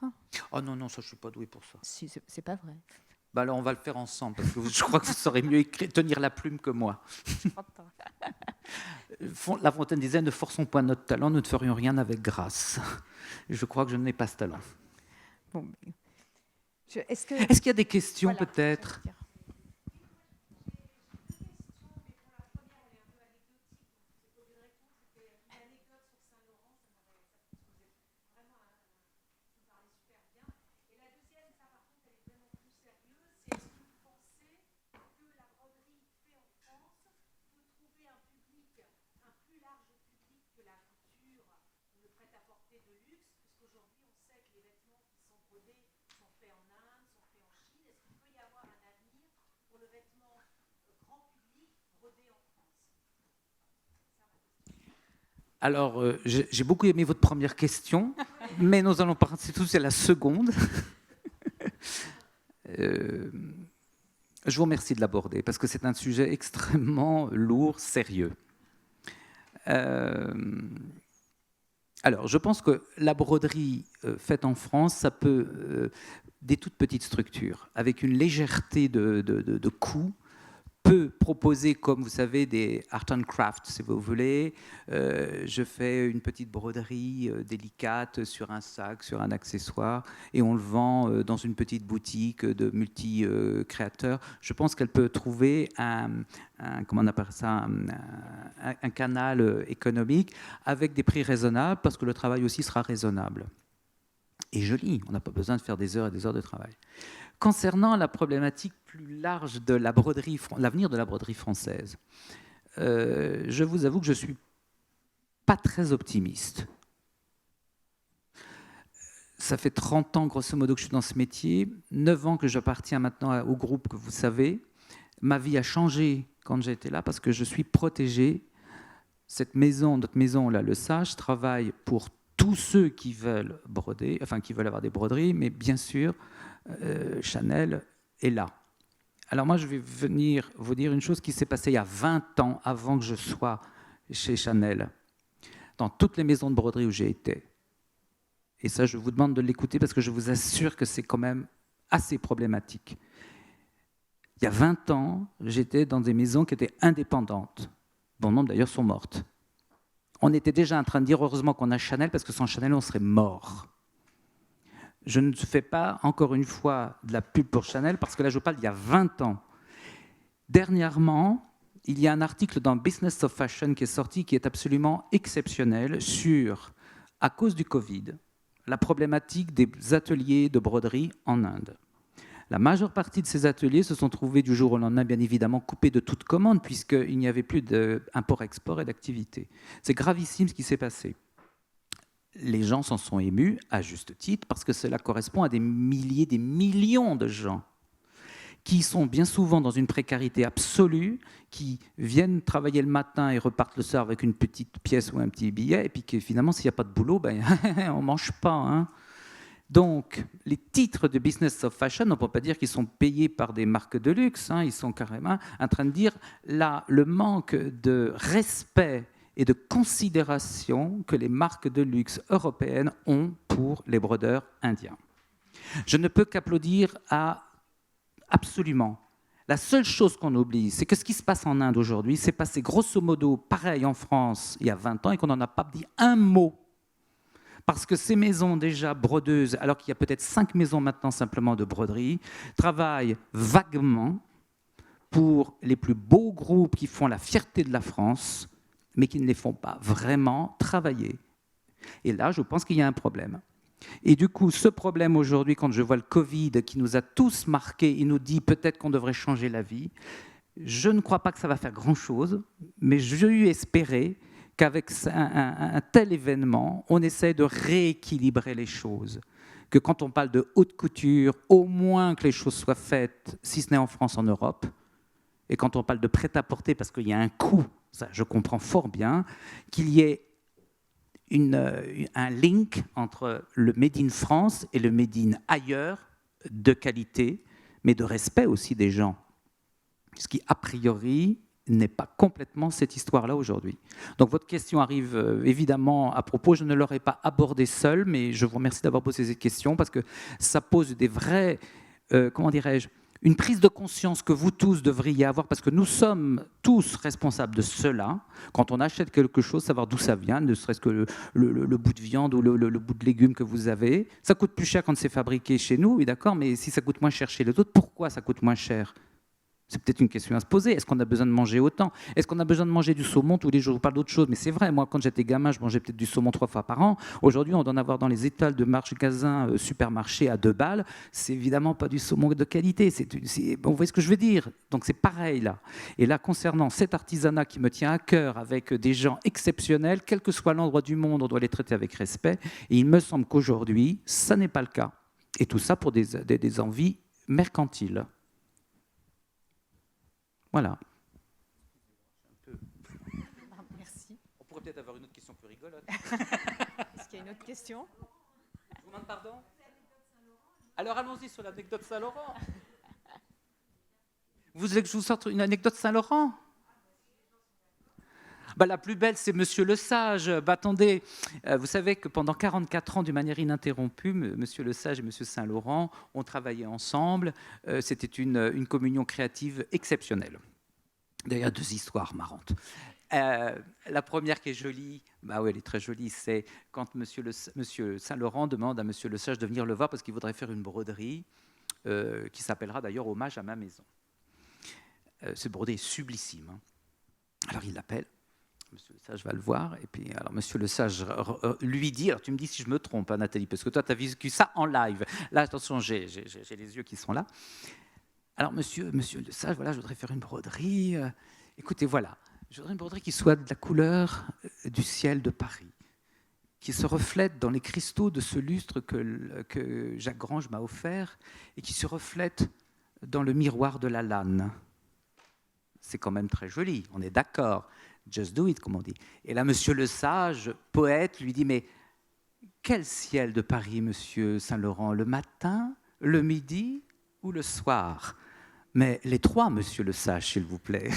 Oh non, ça, je ne suis pas doué pour ça. Si, c'est pas vrai. Bah alors on va le faire ensemble, parce que je crois que vous saurez mieux tenir la plume que moi. La Fontaine disait, ne forçons point notre talent, nous ne ferions rien avec grâce. Je crois que je n'ai pas ce talent. Bon, est-ce qu'il y a des questions peut-être? Alors, j'ai beaucoup aimé votre première question, mais nous allons passer tout à la seconde. Je vous remercie de l'aborder, parce que c'est un sujet extrêmement lourd, sérieux. Alors, je pense que la broderie faite en France, ça peut des toutes petites structures, avec une légèreté de coût, peut proposer, comme vous savez, des art and craft, si vous voulez. Je fais une petite broderie délicate sur un sac, sur un accessoire, et on le vend dans une petite boutique de multi-créateurs. Je pense qu'elle peut trouver comment on appelle ça, un canal économique avec des prix raisonnables, parce que le travail aussi sera raisonnable. Et joli, on n'a pas besoin de faire des heures et des heures de travail. Concernant la problématique plus large de la broderie, l'avenir de la broderie française, je vous avoue que je ne suis pas très optimiste. Ça fait 30 ans, grosso modo, que je suis dans ce métier, 9 ans que j'appartiens maintenant au groupe que vous savez. Ma vie a changé quand j'étais là parce que je suis protégé. Cette maison, notre maison, là, le Sage, travaille pour tous ceux qui veulent broder, enfin qui veulent avoir des broderies, mais bien sûr, Chanel est là. Alors moi, je vais venir vous dire une chose qui s'est passée il y a 20 ans avant que je sois chez Chanel, dans toutes les maisons de broderie où j'ai été. Et ça, je vous demande de l'écouter parce que je vous assure que c'est quand même assez problématique. Il y a 20 ans, j'étais dans des maisons qui étaient indépendantes. Bon nombre d'ailleurs sont mortes. On était déjà en train de dire heureusement qu'on a Chanel parce que sans Chanel, on serait mort. Je ne fais pas, encore une fois, de la pub pour Chanel, parce que là, je parle d'il y a 20 ans. Dernièrement, il y a un article dans Business of Fashion qui est sorti, qui est absolument exceptionnel, sur, à cause du Covid, la problématique des ateliers de broderie en Inde. La majeure partie de ces ateliers se sont trouvés du jour au lendemain, bien évidemment, coupés de toute commande, puisqu'il n'y avait plus d'import-export et d'activité. C'est gravissime ce qui s'est passé. Les gens s'en sont émus, à juste titre, parce que cela correspond à des milliers, des millions de gens qui sont bien souvent dans une précarité absolue, qui viennent travailler le matin et repartent le soir avec une petite pièce ou un petit billet, et puis que finalement, s'il n'y a pas de boulot, ben, on ne mange pas. Hein. Donc, les titres de Business of Fashion, on ne peut pas dire qu'ils sont payés par des marques de luxe, hein, ils sont carrément en train de dire là, le manque de respect et de considération que les marques de luxe européennes ont pour les brodeurs indiens. Je ne peux qu'applaudir à absolument. La seule chose qu'on oublie, c'est que ce qui se passe en Inde aujourd'hui, c'est passé grosso modo pareil en France il y a 20 ans et qu'on n'en a pas dit un mot. Parce que ces maisons déjà brodeuses, alors qu'il y a peut-être 5 maisons maintenant simplement de broderie, travaillent vaguement pour les plus beaux groupes qui font la fierté de la France, mais qui ne les font pas vraiment travailler. Et là, je pense qu'il y a un problème. Et du coup, ce problème aujourd'hui, quand je vois le Covid qui nous a tous marqués, il nous dit peut-être qu'on devrait changer la vie, je ne crois pas que ça va faire grand-chose, mais je lui espérais qu'avec un tel événement, on essaie de rééquilibrer les choses. Que quand on parle de haute couture, au moins que les choses soient faites, si ce n'est en France, en Europe. Et quand on parle de prêt-à-porter, parce qu'il y a un coût, ça je comprends fort bien, qu'il y ait un link entre le Made in France et le Made in ailleurs, de qualité, mais de respect aussi des gens. Ce qui, a priori, n'est pas complètement cette histoire-là aujourd'hui. Donc votre question arrive évidemment à propos. Je ne l'aurais pas abordée seule, mais je vous remercie d'avoir posé cette question parce que ça pose des vrais, comment dirais-je, une prise de conscience que vous tous devriez avoir, parce que nous sommes tous responsables de cela. Quand on achète quelque chose, savoir d'où ça vient, ne serait-ce que le bout de viande ou le bout de légumes que vous avez. Ça coûte plus cher quand c'est fabriqué chez nous, oui d'accord, mais si ça coûte moins cher chez les autres, pourquoi ça coûte moins cher ? C'est peut-être une question à se poser. Est-ce qu'on a besoin de manger autant ? Est-ce qu'on a besoin de manger du saumon tous les jours ? Je vous parle d'autre chose, mais c'est vrai. Moi, quand j'étais gamin, je mangeais peut-être du saumon 3 fois par an. Aujourd'hui, on doit en avoir dans les étals de magasins, supermarchés à 2 balles. C'est évidemment pas du saumon de qualité. Bon, vous voyez ce que je veux dire ? Donc c'est pareil là. Et là, concernant cet artisanat qui me tient à cœur, avec des gens exceptionnels, quel que soit l'endroit du monde, on doit les traiter avec respect. Et il me semble qu'aujourd'hui, ça n'est pas le cas. Et tout ça pour des envies mercantiles. Voilà. Merci. On pourrait peut-être avoir une autre question plus rigolote. Est-ce qu'il y a une autre question ? Je vous demande pardon ? Alors allons-y sur l'anecdote Saint-Laurent. Vous voulez que je vous sorte une anecdote Saint-Laurent ? Bah, la plus belle, c'est Monsieur Le Sage. Bah, attendez, vous savez que pendant 44 ans, d'une manière ininterrompue, Monsieur Le Sage et Monsieur Saint-Laurent ont travaillé ensemble. C'était une communion créative exceptionnelle. D'ailleurs, 2 histoires marrantes. La première qui est jolie, bah oui, elle est très jolie, c'est quand Monsieur Saint-Laurent demande à Monsieur Le Sage de venir le voir parce qu'il voudrait faire une broderie qui s'appellera d'ailleurs Hommage à ma maison. Cette broderie est sublissime. Hein. Alors il l'appelle. Monsieur Le Sage va le voir, et puis alors Monsieur Le Sage lui dit, alors tu me dis si je me trompe, hein, Nathalie, parce que toi tu as vécu ça en live. Là, attention, j'ai les yeux qui sont là. Alors Monsieur Le Sage, voilà, je voudrais faire une broderie. Écoutez, voilà, je voudrais une broderie qui soit de la couleur du ciel de Paris, qui se reflète dans les cristaux de ce lustre que Jacques Grange m'a offert, et qui se reflète dans le miroir de la Lanne. C'est quand même très joli, on est d'accord. Just do it, comme on dit. Et là, Monsieur Le Sage, poète, lui dit, mais quel ciel de Paris, Monsieur Saint-Laurent, le matin, le midi ou le soir? Mais les 3, Monsieur Le Sage, s'il vous plaît.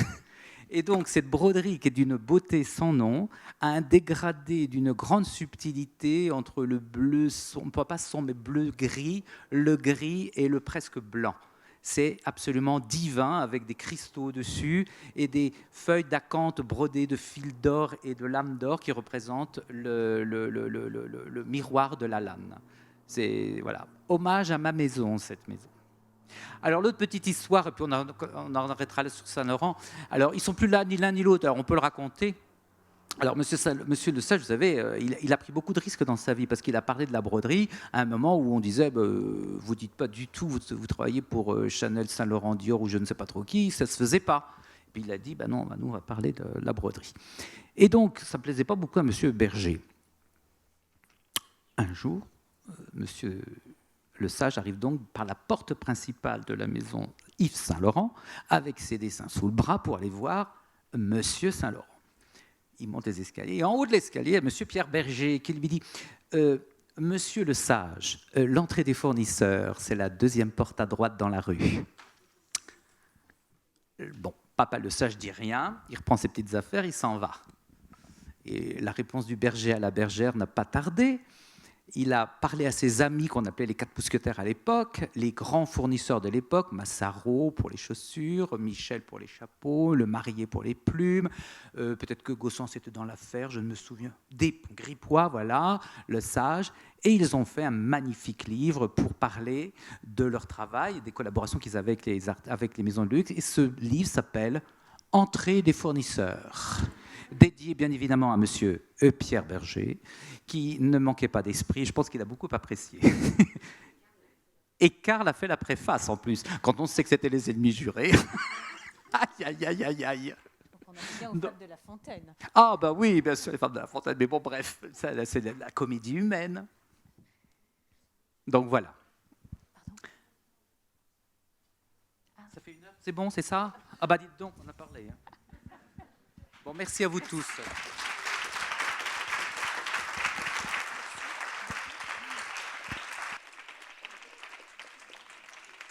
Et donc, cette broderie, qui est d'une beauté sans nom, a un dégradé d'une grande subtilité entre le bleu, pas sombre, mais bleu-gris, le gris et le presque blanc. C'est absolument divin, avec des cristaux dessus et des feuilles d'acanthe brodées de fils d'or et de lames d'or qui représentent le miroir de la Lanne. C'est, voilà, hommage à ma maison, cette maison. Alors l'autre petite histoire, et puis on en arrêtera là sur Saint-Laurent. Alors ils ne sont plus là ni l'un ni l'autre, alors on peut le raconter. Alors, Monsieur Le Sage, vous savez, il a pris beaucoup de risques dans sa vie parce qu'il a parlé de la broderie à un moment où on disait vous dites pas du tout, vous travaillez pour Chanel, Saint-Laurent, Dior ou je ne sais pas trop qui, ça se faisait pas. Et puis il a dit non, nous on va parler de la broderie. Et donc, ça ne plaisait pas beaucoup à Monsieur Berger. Un jour, Monsieur Le Sage arrive donc par la porte principale de la maison Yves Saint-Laurent avec ses dessins sous le bras pour aller voir Monsieur Saint-Laurent. Il monte les escaliers. Et en haut de l'escalier, il y a Monsieur Pierre Berger qui lui dit Monsieur Le Sage, l'entrée des fournisseurs, c'est la 2e porte à droite dans la rue. Bon, Papa Le Sage dit rien, il reprend ses petites affaires, il s'en va. Et la réponse du berger à la bergère n'a pas tardé. Il a parlé à ses amis qu'on appelait les 4 mousquetaires à l'époque, les grands fournisseurs de l'époque, Massaro pour les chaussures, Michel pour les chapeaux, Le Marié pour les plumes, peut-être que Gaussen était dans l'affaire, je ne me souviens, des Gripois, voilà, Le Sage, et ils ont fait un magnifique livre pour parler de leur travail, des collaborations qu'ils avaient avec les maisons de luxe, et ce livre s'appelle « Entrée des fournisseurs ». Dédié bien évidemment à Monsieur Pierre Berger, qui ne manquait pas d'esprit, je pense qu'il a beaucoup apprécié. Et Karl a fait la préface en plus, quand on sait que c'était les ennemis jurés. Aïe, aïe, aïe, aïe, aïe. Donc on en vient aux femmes de La Fontaine. Ah bah oui, bien sûr, les femmes de La Fontaine, mais bon bref, ça, c'est la comédie humaine. Donc voilà. Pardon. Ça fait 1 heure, c'est bon, c'est ça? Ah bah dites donc, on a parlé. Hein. Bon, merci à vous tous.